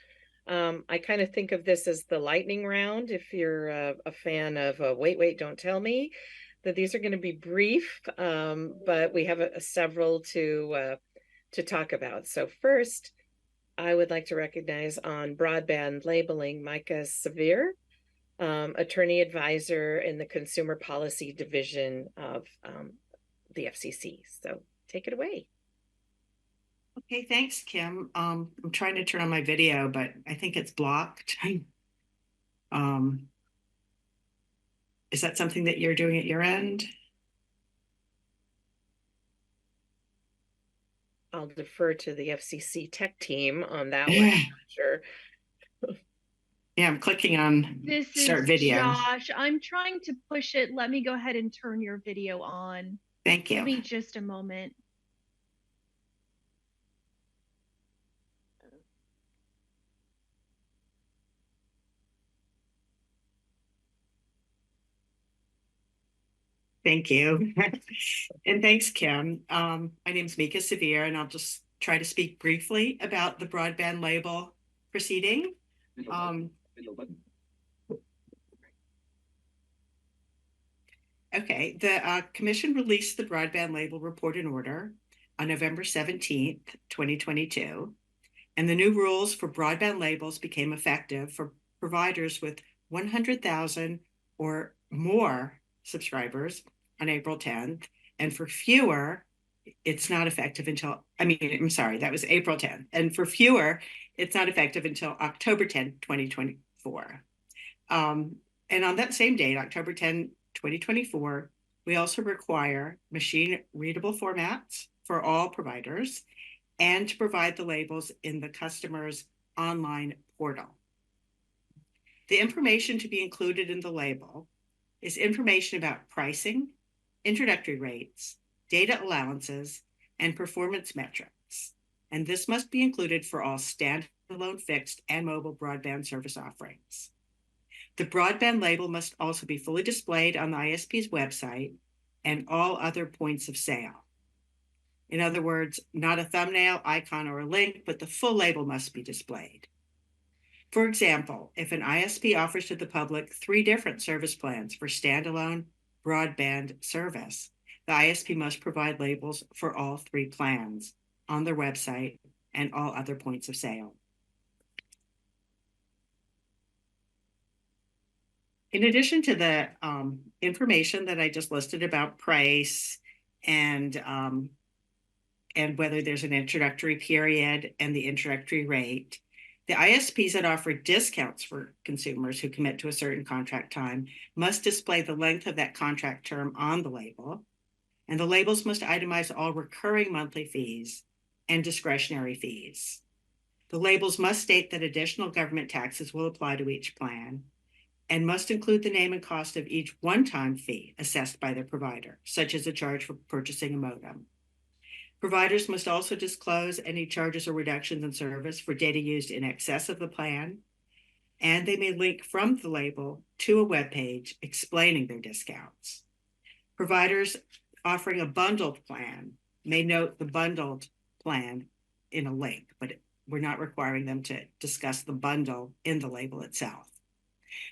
Speaker 1: I kind of think of this as the lightning round, if you're a fan of Wait, Don't Tell Me. that these are going to be brief, but we have several to talk about. So first, I would like to recognize on broadband labeling Micah Severe, attorney advisor in the Consumer Policy Division of the FCC. So take it away.
Speaker 14: Okay, thanks, Kim. I'm trying to turn on my video, but I think it's blocked. Is that something that you're doing at your end?
Speaker 1: I'll defer to the FCC tech team on that one. I'm not sure.
Speaker 14: Yeah, I'm clicking on start video.
Speaker 6: Josh. I'm trying to push it. Let me go ahead and turn your video on.
Speaker 14: Thank you.
Speaker 6: Give me just a moment.
Speaker 14: Thank you. And thanks, Kim. My name is Mika Severe, and I'll just try to speak briefly about the broadband label proceeding. Okay, the Commission released the broadband label report and order on November 17th, 2022, and the new rules for broadband labels became effective for providers with 100,000 or more subscribers on April 10th, and for fewer, it's not effective until, I'm sorry, that was April 10th, and for fewer, it's not effective until October 10th, 2024. And on that same date, October 10, 2024, we also require machine readable formats for all providers and to provide the labels in the customer's online portal. The information to be included in the label is information about pricing, introductory rates, data allowances, and performance metrics. And this must be included for all standalone fixed and mobile broadband service offerings. The broadband label must also be fully displayed on the ISP's website and all other points of sale. In other words, not a thumbnail, icon, or a link, but the full label must be displayed. For example, if an ISP offers to the public 3 different service plans for standalone broadband service, the ISP must provide labels for all 3 plans on their website and all other points of sale. In addition to the information that I just listed about price and whether there's an introductory period and the introductory rate, the ISPs that offer discounts for consumers who commit to a certain contract time must display the length of that contract term on the label, and the labels must itemize all recurring monthly fees and discretionary fees. The labels must state that additional government taxes will apply to each plan and must include the name and cost of each one-time fee assessed by the provider, such as a charge for purchasing a modem. Providers must also disclose any charges or reductions in service for data used in excess of the plan, and they may link from the label to a web page explaining their discounts. Providers offering a bundled plan may note the bundled plan in a link, but we're not requiring them to discuss the bundle in the label itself.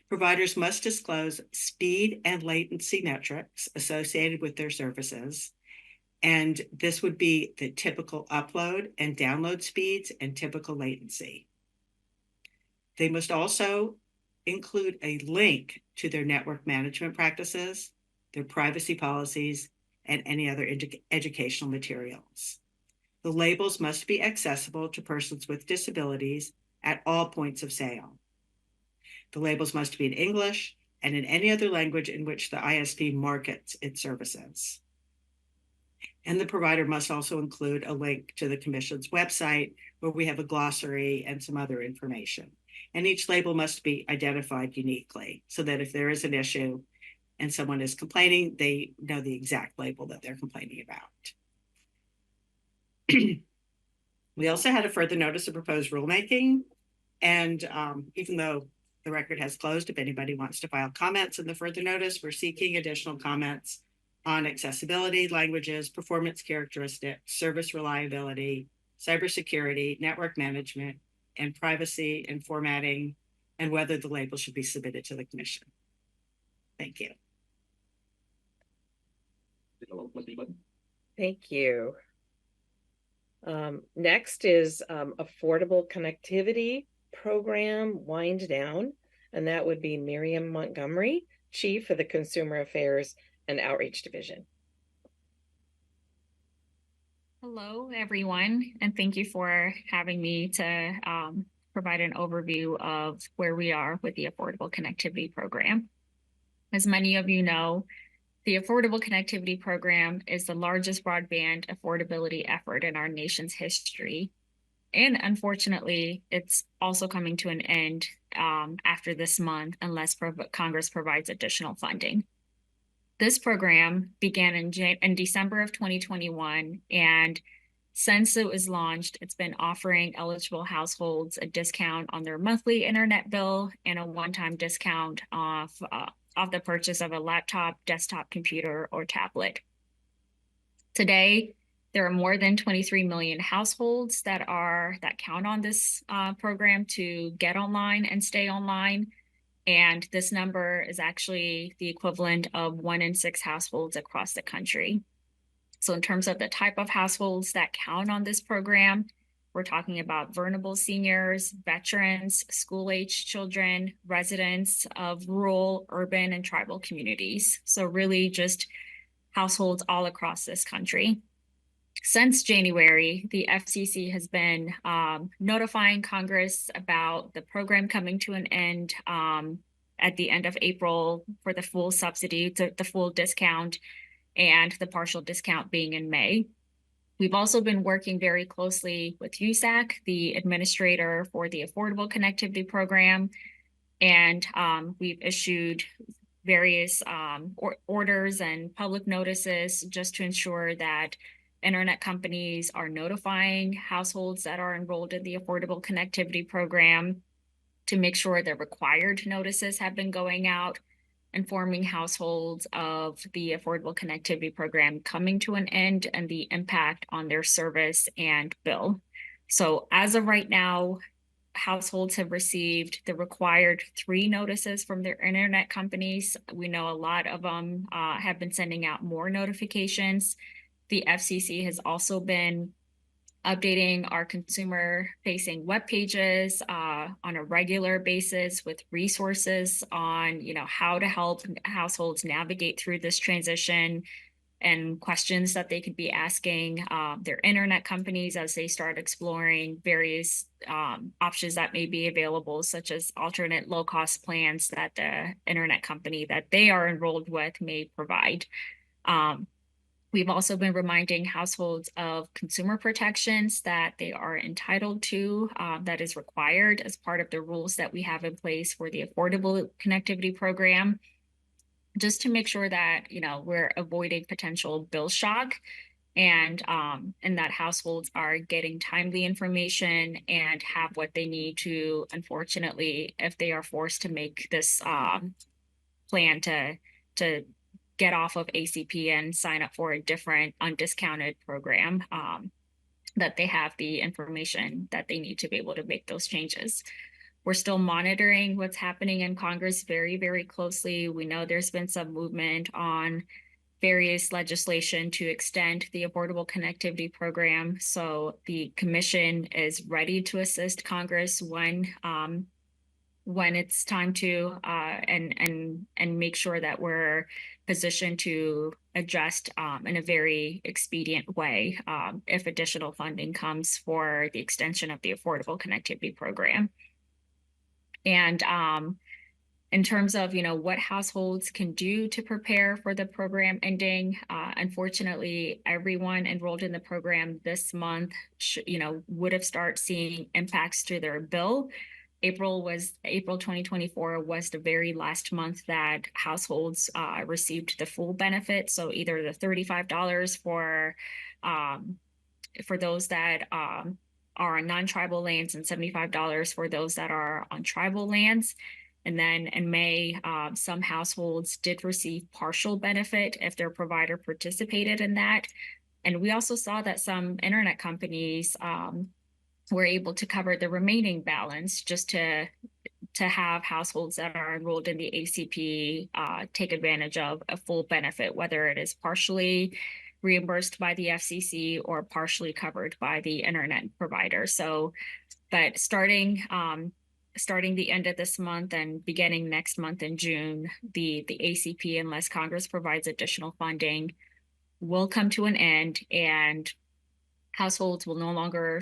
Speaker 14: Providers must disclose speed and latency metrics associated with their services, and this would be the typical upload and download speeds and typical latency. They must also include a link to their network management practices, their privacy policies, and any other educational materials. The labels must be accessible to persons with disabilities at all points of sale. The labels must be in English and in any other language in which the ISP markets its services. And the provider must also include a link to the Commission's website where we have a glossary and some other information. And each label must be identified uniquely so that if there is an issue and someone is complaining, they know the exact label that they're complaining about. We also had a further notice of proposed rulemaking. And even though the record has closed, if anybody wants to file comments in the further notice, we're seeking additional comments on accessibility, languages, performance characteristics, service reliability, cybersecurity, network management, and privacy and formatting, and whether the label should be submitted to the Commission. Thank you.
Speaker 1: Thank you. Next is Affordable Connectivity Program Wind Down, and that would be Miriam Montgomery, Chief of the Consumer Affairs and Outreach Division.
Speaker 15: Hello, everyone, and thank you for having me to provide an overview of where we are with the Affordable Connectivity Program. As many of you know, the Affordable Connectivity Program is the largest broadband affordability effort in our nation's history. And unfortunately, it's also coming to an end after this month unless Congress provides additional funding. This program began in December of 2021, and since it was launched, it's been offering eligible households a discount on their monthly internet bill and a one-time discount off the purchase of a laptop, desktop computer, or tablet. Today, there are more than 23 million households that count on this program to get online and stay online. And this number is actually the equivalent of 1 in 6 households across the country. So in terms of the type of households that count on this program, we're talking about vulnerable seniors, veterans, school-aged children, residents of rural, urban, and tribal communities. So really just households all across this country. Since January, the FCC has been notifying Congress about the program coming to an end at the end of April for the full subsidy, the full discount, and the partial discount being in May. We've also been working very closely with USAC, the administrator for the Affordable Connectivity Program, and we've issued various orders and public notices just to ensure that internet companies are notifying households that are enrolled in the Affordable Connectivity Program, to make sure the required notices have been going out, informing households of the Affordable Connectivity Program coming to an end and the impact on their service and bill. So as of right now, households have received the required 3 notices from their internet companies. We know a lot of them have been sending out more notifications. The FCC has also been updating our consumer-facing web pages on a regular basis with resources on, how to help households navigate through this transition, and questions that they could be asking their internet companies as they start exploring various options that may be available, such as alternate low-cost plans that the internet company that they are enrolled with may provide. We've also been reminding households of consumer protections that they are entitled to, that is required as part of the rules that we have in place for the Affordable Connectivity Program, just to make sure that, we're avoiding potential bill shock, and that households are getting timely information and have what they need to, unfortunately, if they are forced to make this plan to get off of ACP and sign up for a different undiscounted program, that they have the information that they need to be able to make those changes. We're still monitoring what's happening in Congress very, very closely. We know there's been some movement on various legislation to extend the Affordable Connectivity Program. So the Commission is ready to assist Congress when it's time to, and make sure that we're positioned to adjust in a very expedient way if additional funding comes for the extension of the Affordable Connectivity Program. And in terms of, what households can do to prepare for the program ending, unfortunately, everyone enrolled in the program this month, would have started seeing impacts to their bill. April 2024 was the very last month that households received the full benefit. So either the $35 for those that are on non-tribal lands and $75 for those that are on tribal lands. And then in May, some households did receive partial benefit if their provider participated in that. And we also saw that some internet companies were able to cover the remaining balance just to to have households that are enrolled in the ACP take advantage of a full benefit, whether it is partially reimbursed by the FCC or partially covered by the internet provider. So, but starting the end of this month and beginning next month in June, the ACP, unless Congress provides additional funding, will come to an end, and households will no longer,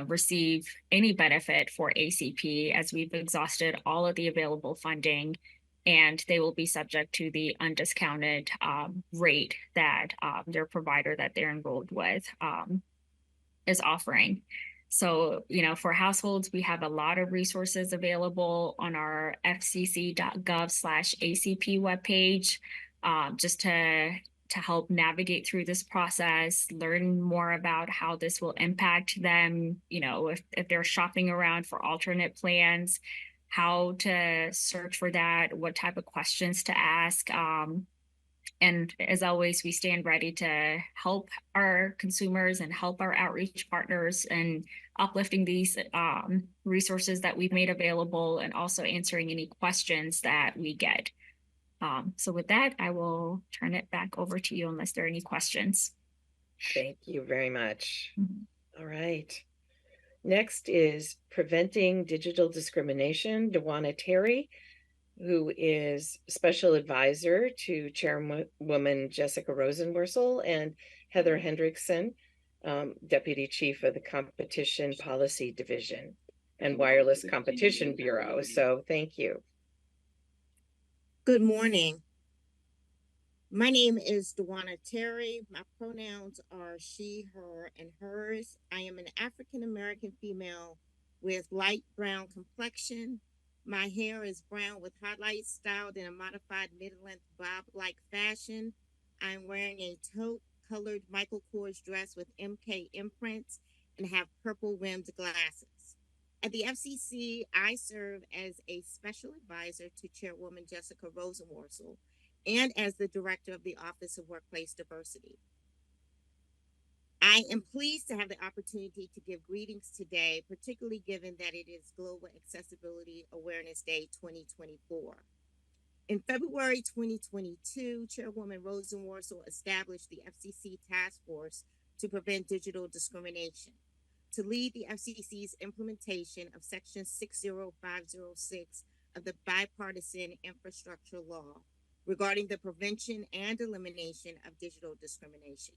Speaker 15: receive any benefit for ACP as we've exhausted all of the available funding, and they will be subject to the undiscounted rate that their provider that they're enrolled with is offering. So, for households, we have a lot of resources available on our fcc.gov/ACP webpage, just to help navigate through this process, learn more about how this will impact them, if they're shopping around for alternate plans, how to search for that, what type of questions to ask. And as always, we stand ready to help our consumers and help our outreach partners in uplifting these resources that we've made available, and also answering any questions that we get. So with that, I will turn it back over to you unless there are any questions.
Speaker 1: Thank you very much. All right. Next is Preventing Digital Discrimination, Dewana Terry, who is Special Advisor to Chairwoman Jessica Rosenworcel, and Heather Hendrickson, Deputy Chief of the Competition Policy Division and Wireless Competition Bureau. So thank you.
Speaker 16: Good morning. My name is Dewana Terry. My pronouns are she, her, and hers. I am an African-American female with light brown complexion. My hair is brown with highlights styled in a modified mid-length bob-like fashion. I'm wearing a taupe-colored Michael Kors dress with MK imprints and have purple-rimmed glasses. At the FCC, I serve as a special advisor to Chairwoman Jessica Rosenworcel and as the director of the Office of Workplace Diversity. I am pleased to have the opportunity to give greetings today, particularly given that it is Global Accessibility Awareness Day 2024. In February 2022, Chairwoman Rosenworcel established the FCC Task Force to Prevent Digital Discrimination to lead the FCC's implementation of Section 60506 of the Bipartisan Infrastructure Law regarding the prevention and elimination of digital discrimination.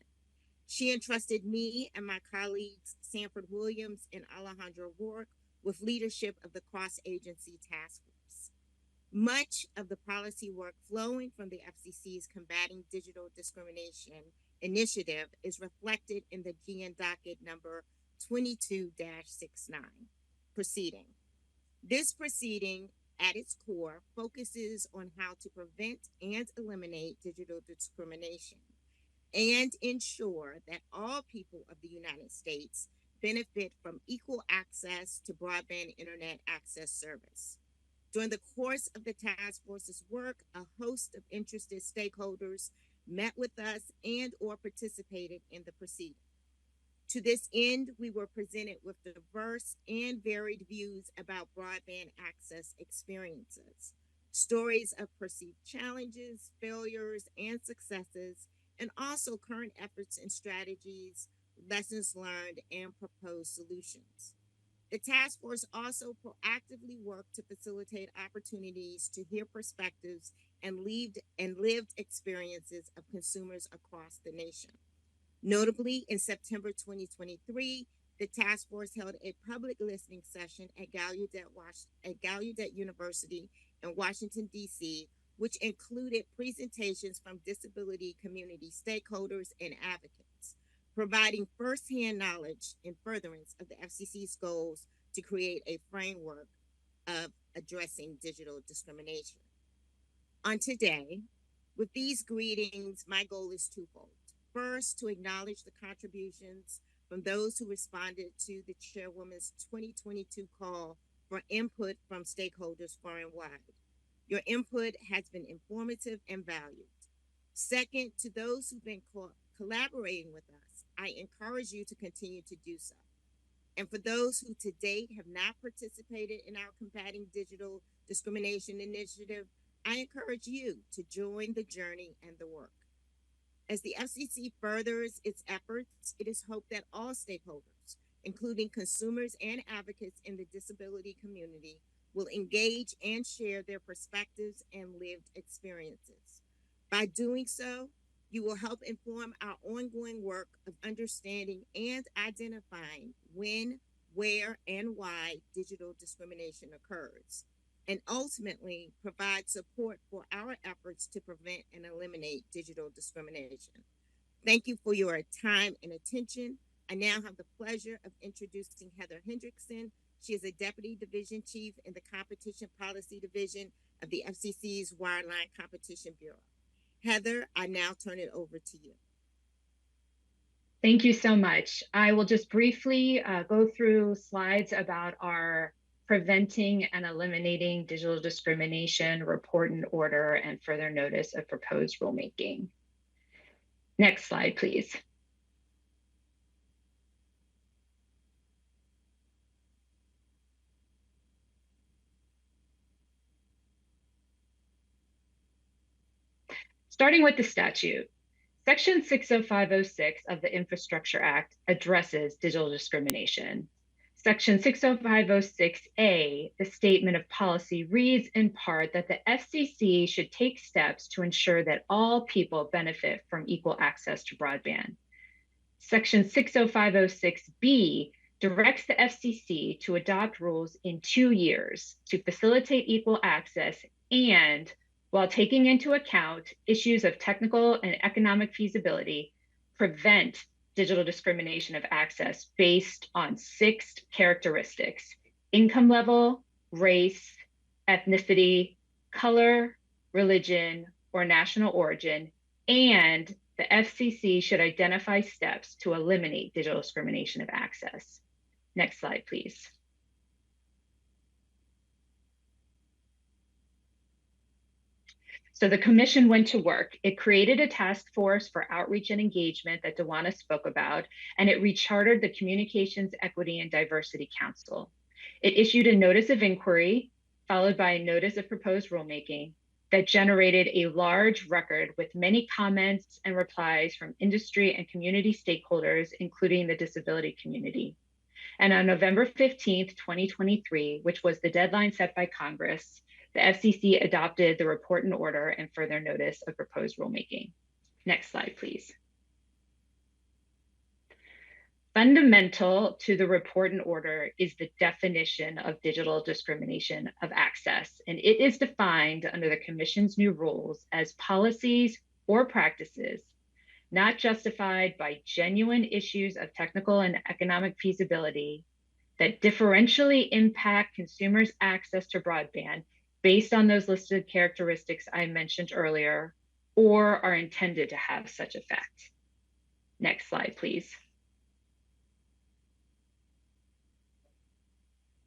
Speaker 16: She entrusted me and my colleagues, Sanford Williams and Alejandra Rourke, with leadership of the cross-agency task force. Much of the policy work flowing from the FCC's Combating Digital Discrimination initiative is reflected in the GN docket number 22-69 proceeding. This proceeding, at its core, focuses on how to prevent and eliminate digital discrimination and ensure that all people of the United States benefit from equal access to broadband internet access service. During the course of the task force's work, a host of interested stakeholders met with us and or participated in the proceeding. To this end, we were presented with diverse and varied views about broadband access experiences, stories of perceived challenges, failures, and successes, and also current efforts and strategies, lessons learned, and proposed solutions. The task force also proactively worked to facilitate opportunities to hear perspectives and lived experiences of consumers across the nation. Notably, in September 2023, the task force held a public listening session at Gallaudet University in Washington, D.C., which included presentations from disability community stakeholders and advocates, providing firsthand knowledge in furtherance of the FCC's goals to create a framework of addressing digital discrimination. On today, with these greetings, my goal is twofold. First, to acknowledge the contributions from those who responded to the Chairwoman's 2022 call for input from stakeholders far and wide. Your input has been informative and valued. Second, to those who've been collaborating with us, I encourage you to continue to do so. And for those who to date have not participated in our Combating Digital Discrimination Initiative, I encourage you to join the journey and the work. As the FCC furthers its efforts, it is hoped that all stakeholders, including consumers and advocates in the disability community, will engage and share their perspectives and lived experiences. By doing so, you will help inform our ongoing work of understanding and identifying when, where, and why digital discrimination occurs, and ultimately provide support for our efforts to prevent and eliminate digital discrimination. Thank you for your time and attention. I now have the pleasure of introducing Heather Hendrickson. She is a Deputy Division Chief in the Competition Policy Division of the FCC's Wireline Competition Bureau. Heather, I now turn it over to you.
Speaker 12: Thank you so much. I will just briefly go through slides about our Preventing and Eliminating Digital Discrimination Report and Order and further notice of proposed rulemaking. Next slide, please. Starting with the statute, Section 60506 of the Infrastructure Act addresses digital discrimination. Section 60506A, the statement of policy, reads in part that the FCC should take steps to ensure that all people benefit from equal access to broadband. Section 60506B directs the FCC to adopt rules in 2 years to facilitate equal access and, while taking into account issues of technical and economic feasibility, prevent digital discrimination of access based on 6 characteristics: income level, race, ethnicity, color, religion, or national origin, and the FCC should identify steps to eliminate digital discrimination of access. Next slide, please. So the commission went to work. It created a task force for outreach and engagement that Dewana spoke about, and it rechartered the Communications Equity and Diversity Council. It issued a notice of inquiry, followed by a notice of proposed rulemaking that generated a large record with many comments and replies from industry and community stakeholders, including the disability community. And on November 15th, 2023, which was the deadline set by Congress, the FCC adopted the report and order and further notice of proposed rulemaking. Next slide, please. Fundamental to the report and order is the definition of digital discrimination of access, and it is defined under the Commission's new rules as policies or practices not justified by genuine issues of technical and economic feasibility that differentially impact consumers' access to broadband based on those listed characteristics I mentioned earlier, or are intended to have such effect. Next slide, please.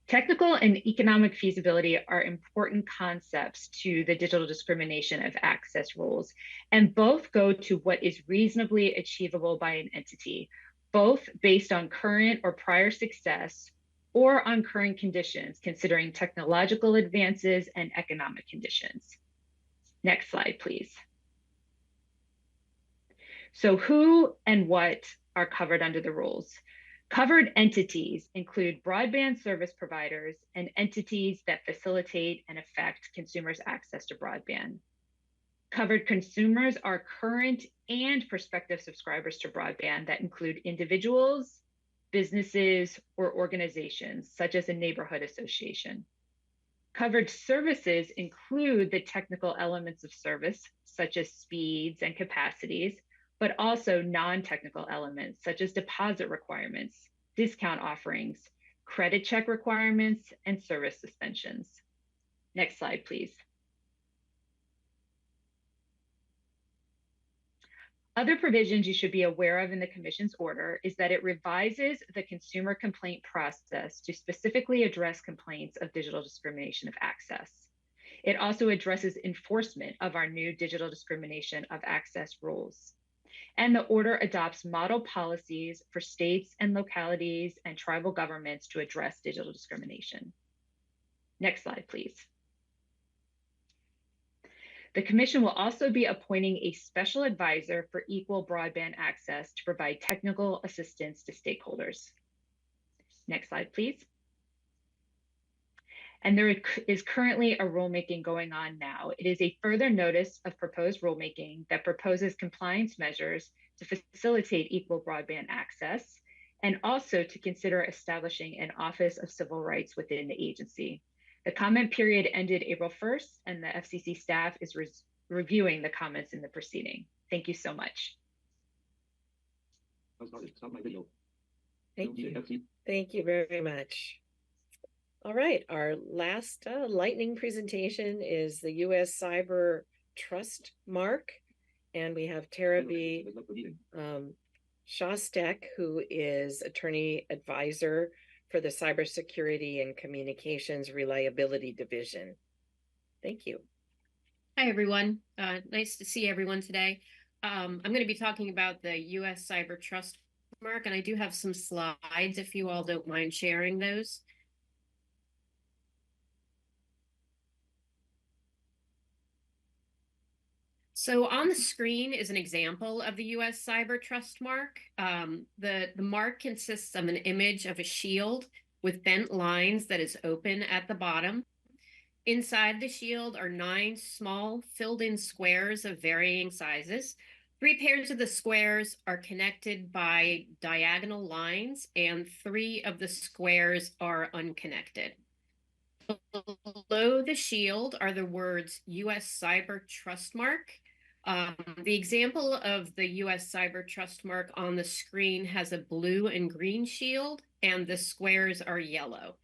Speaker 12: Technical and economic feasibility are important concepts to the digital discrimination of access rules, and both go to what is reasonably achievable by an entity, both based on current or prior success or on current conditions, considering technological advances and economic conditions. Next slide, please. So who and what are covered under the rules? Covered entities include broadband service providers and entities that facilitate and affect consumers' access to broadband. Covered consumers are current and prospective subscribers to broadband that include individuals, businesses, or organizations, such as a neighborhood association. Covered services include the technical elements of service, such as speeds and capacities, but also non-technical elements, such as deposit requirements, discount offerings, credit check requirements, and service suspensions. Next slide, please. Other provisions you should be aware of in the Commission's order is that it revises the consumer complaint process to specifically address complaints of digital discrimination of access. It also addresses enforcement of our new digital discrimination of access rules. And the order adopts model policies for states and localities and tribal governments to address digital discrimination. Next slide, please. The Commission will also be appointing a special advisor for equal broadband access to provide technical assistance to stakeholders. Next slide, please. And there is currently a rulemaking going on now. It is a further notice of proposed rulemaking that proposes compliance measures to facilitate equal broadband access and also to consider establishing an Office of Civil Rights within the agency. The comment period ended April 1st, and the FCC staff is reviewing the comments in the proceeding. Thank you so much.
Speaker 1: Thank you. Thank you very much. All right, our last lightning presentation is the U.S. Cyber Trust Mark, and we have Tara B. Shostak, who is Attorney Advisor for the Cybersecurity and Communications Reliability Division. Thank you.
Speaker 17: Hi, everyone. Nice to see everyone today. I'm going to be talking about the U.S. Cyber Trust Mark, and I do have some slides if you all don't mind sharing those. So on the screen is an example of the U.S. Cyber Trust Mark. The mark consists of an image of a shield with bent lines that is open at the bottom. Inside the shield are 9 small filled-in squares of varying sizes. 3 pairs of the squares are connected by diagonal lines, and 3 of the squares are unconnected. Below the shield are the words U.S. Cyber Trust Mark. The example of the U.S. Cyber Trust Mark on the screen has a blue and green shield, and the squares are yellow.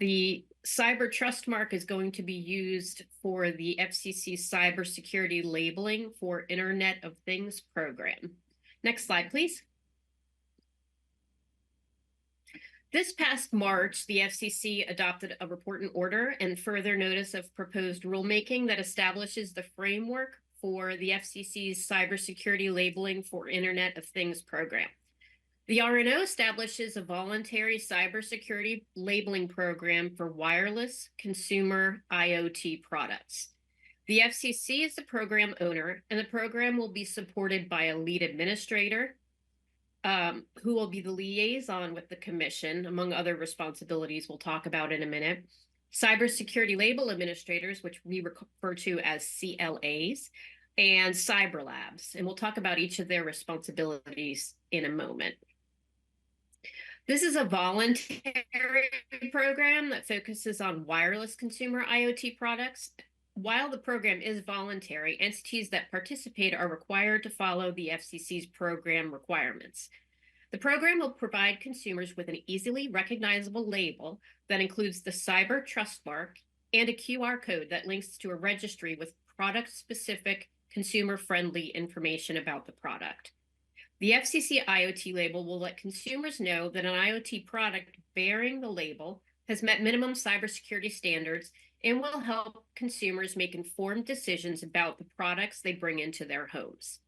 Speaker 17: The Cyber Trust Mark is going to be used for the FCC cybersecurity labeling for Internet of Things program. Next slide, please. This past March, the FCC adopted a report and order and further notice of proposed rulemaking that establishes the framework for the FCC's cybersecurity labeling for Internet of Things program. The RNO establishes a voluntary cybersecurity labeling program for wireless consumer IoT products. The FCC is the program owner, and the program will be supported by a lead administrator, who will be the liaison with the Commission, among other responsibilities we'll talk about in a minute. Cybersecurity label administrators, which we refer to as CLAs, and cyber labs. And we'll talk about each of their responsibilities in a moment. This is a voluntary program that focuses on wireless consumer IoT products. While the program is voluntary, entities that participate are required to follow the FCC's program requirements. The program will provide consumers with an easily recognizable label that includes the Cyber Trust Mark and a QR code that links to a registry with product-specific, consumer-friendly information about the product. The FCC IoT label will let consumers know that an IoT product bearing the label has met minimum cybersecurity standards and will help consumers make informed decisions about the products they bring into their homes.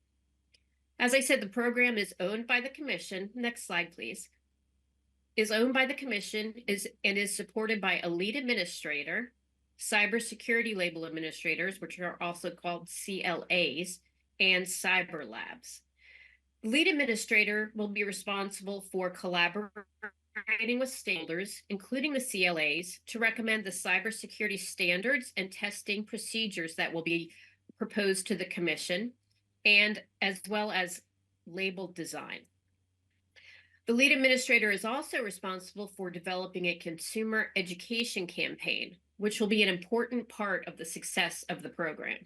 Speaker 17: As I said, the program is owned by the Commission. Next slide, please. Is owned by the Commission and is supported by a lead administrator, cybersecurity label administrators, which are also called CLAs, and cyber labs. The lead administrator will be responsible for collaborating with stakeholders, including the CLAs, to recommend the cybersecurity standards and testing procedures that will be proposed to the Commission, and as well as label design. The lead administrator is also responsible for developing a consumer education campaign, which will be an important part of the success of the program.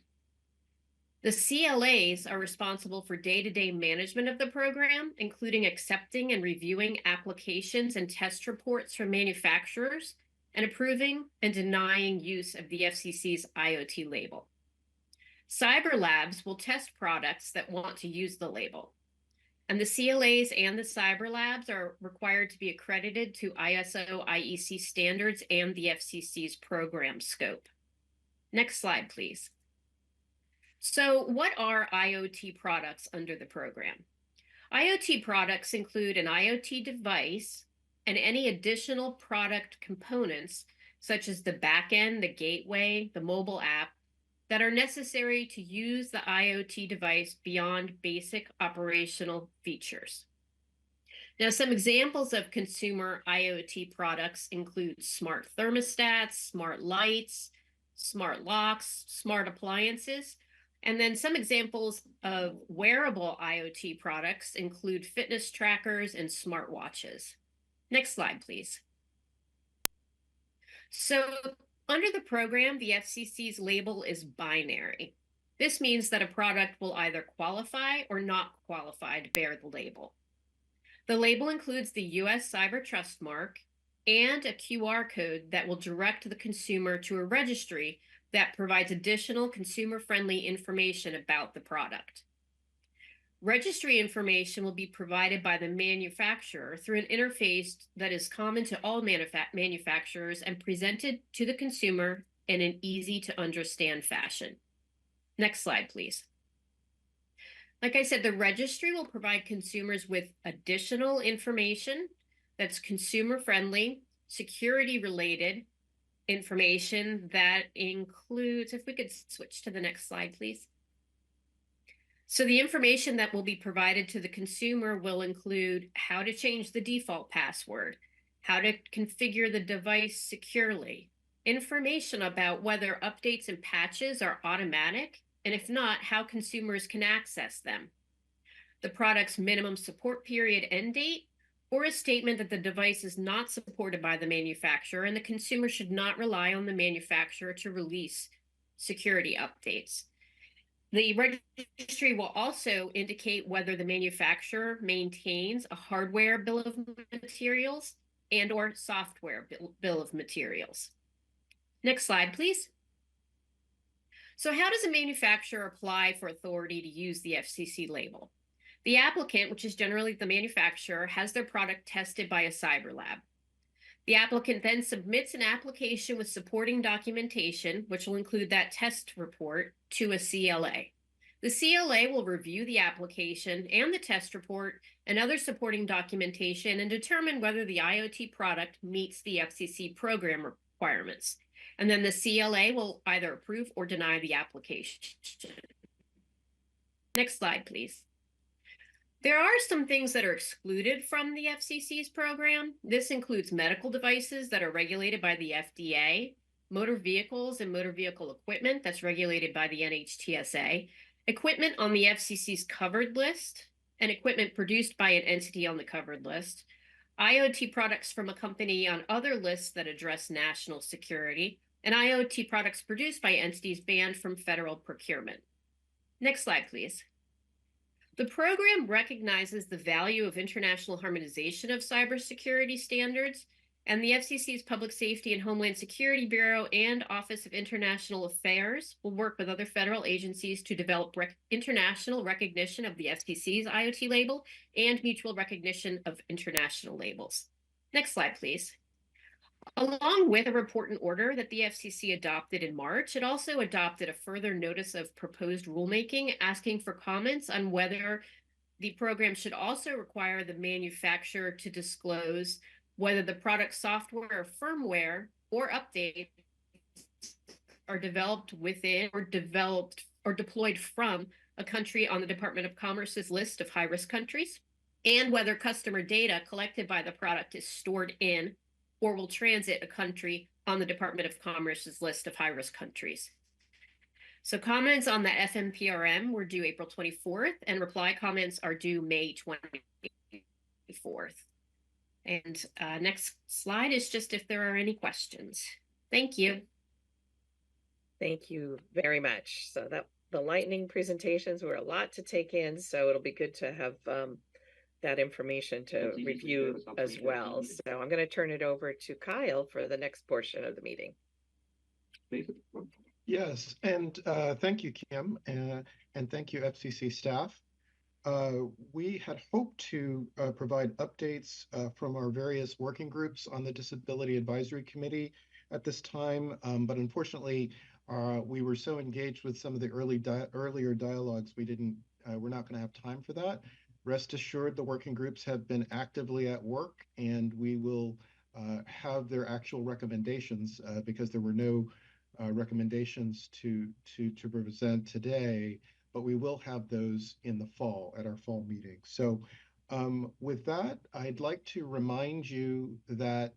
Speaker 17: The CLAs are responsible for day-to-day management of the program, including accepting and reviewing applications and test reports from manufacturers and approving and denying use of the FCC's IoT label. Cyber labs will test products that want to use the label. And the CLAs and the cyber labs are required to be accredited to ISO IEC standards and the FCC's program scope. Next slide, please. So what are IoT products under the program? IoT products include an IoT device and any additional product components, such as the backend, the gateway, the mobile app, that are necessary to use the IoT device beyond basic operational features. Now, some examples of consumer IoT products include smart thermostats, smart lights, smart locks, smart appliances. And then some examples of wearable IoT products include fitness trackers and smartwatches. Next slide, please. So under the program, the FCC's label is binary. This means that a product will either qualify or not qualify to bear the label. The label includes the U.S. Cyber Trust Mark and a QR code that will direct the consumer to a registry that provides additional consumer-friendly information about the product. Registry information will be provided by the manufacturer through an interface that is common to all manufacturers and presented to the consumer in an easy-to-understand fashion. Next slide, please. Like I said, the registry will provide consumers with additional information that's consumer-friendly, security-related information that includes, if we could switch to the next slide, please. So the information that will be provided to the consumer will include how to change the default password, how to configure the device securely, information about whether updates and patches are automatic, and if not, how consumers can access them, the product's minimum support period end date, or a statement that the device is not supported by the manufacturer and the consumer should not rely on the manufacturer to release security updates. The registry will also indicate whether the manufacturer maintains a hardware bill of materials and or software bill of materials. Next slide, please. So how does a manufacturer apply for authority to use the FCC label? The applicant, which is generally the manufacturer, has their product tested by a cyber lab. The applicant then submits an application with supporting documentation, which will include that test report, to a CLA. The CLA will review the application and the test report and other supporting documentation and determine whether the IoT product meets the FCC program requirements. And then the CLA will either approve or deny the application. Next slide, please. There are some things that are excluded from the FCC's program. This includes medical devices that are regulated by the FDA, motor vehicles and motor vehicle equipment that's regulated by the NHTSA, equipment on the FCC's covered list, and equipment produced by an entity on the covered list, IoT products from a company on other lists that address national security, and IoT products produced by entities banned from federal procurement. Next slide, please. The program recognizes the value of international harmonization of cybersecurity standards, and the FCC's Public Safety and Homeland Security Bureau and Office of International Affairs will work with other federal agencies to develop international recognition of the FCC's IoT label and mutual recognition of international labels. Next slide, please. Along with a report and order that the FCC adopted in March, it also adopted a further notice of proposed rulemaking asking for comments on whether the program should also require the manufacturer to disclose whether the product software or firmware or updates are developed within or deployed from a country on the Department of Commerce's list of high-risk countries, and whether customer data collected by the product is stored in or will transit a country on the Department of Commerce's list of high-risk countries. So comments on the FMPRM were due April 24th, and reply comments are due May 24th. And next slide is just if there are any questions. Thank you.
Speaker 1: Thank you very much. So the lightning presentations were a lot to take in, so it'll be good to have that information to review as well. So I'm going to turn it over to Kyle for the next portion of the meeting.
Speaker 5: Yes, and thank you, Kim, and thank you, FCC staff. We had hoped to provide updates from our various working groups on the Disability Advisory Committee at this time, but unfortunately, we were so engaged with some of the earlier dialogues, we're not going to have time for that. Rest assured, the working groups have been actively at work, and we will have their actual recommendations because there were no recommendations to present today, but we will have those in the fall at our fall meeting. So with that, I'd like to remind you that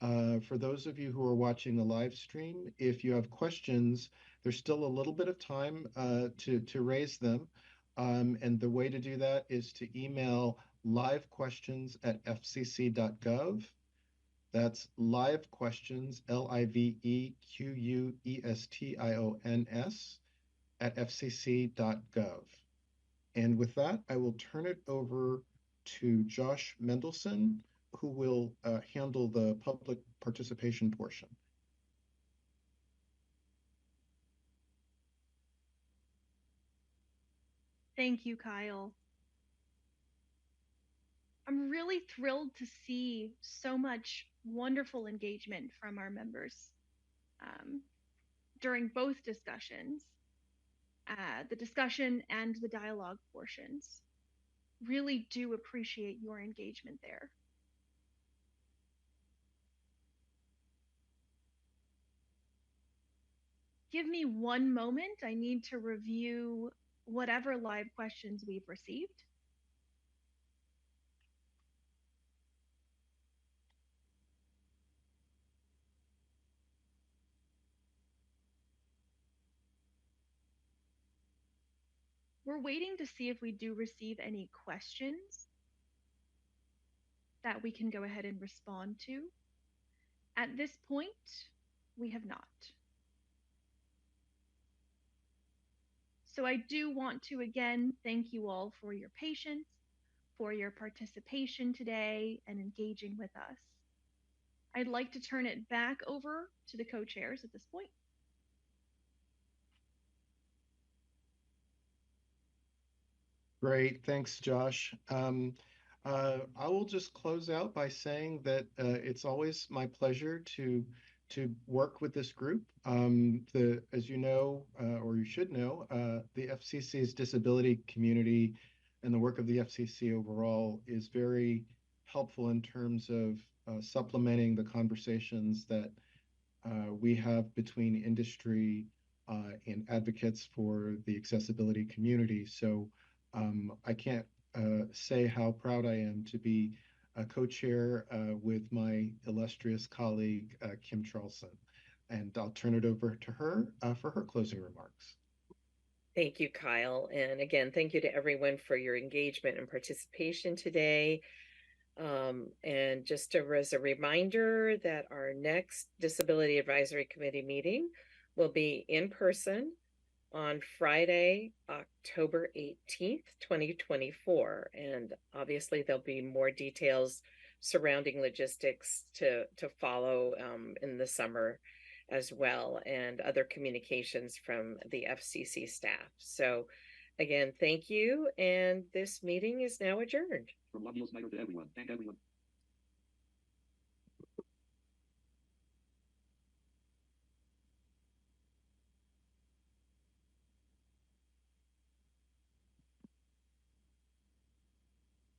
Speaker 5: for those of you who are watching the live stream, if you have questions, there's still a little bit of time to raise them. And the way to do that is to email livequestions@fcc.gov. That's live questions, livequestions, @fcc.gov. And with that, I will turn it over to Josh Mendelsohn, who will handle the public participation portion.
Speaker 6: Thank you, Kyle. I'm really thrilled to see so much wonderful engagement from our members during both discussions, the discussion and the dialogue portions. Really do appreciate your engagement there. Give me one moment. I need to review whatever live questions we've received. We're waiting to see if we do receive any questions that we can go ahead and respond to. At this point, we have not. So I do want to again thank you all for your patience, for your participation today and engaging with us. I'd like to turn it back over to the co-chairs at this point.
Speaker 5: Great, thanks, Josh. I will just close out by saying that it's always my pleasure to work with this group. As you know, or you should know, the FCC's disability community and the work of the FCC overall is very helpful in terms of supplementing the conversations that we have between industry and advocates for the accessibility community. So I can't say how proud I am to be a co-chair with my illustrious colleague, Kim Charlson. And I'll turn it over to her for her closing remarks.
Speaker 1: Thank you, Kyle. And again, thank you to everyone for your engagement and participation today. And just as a reminder that our next Disability Advisory Committee meeting will be in person on Friday, October 18th, 2024. And obviously there'll be more details surrounding logistics to follow in the summer as well, and other communications from the FCC staff. So again, thank you. And this meeting is now adjourned.
Speaker 2: From Love News Matter to everyone, thank everyone.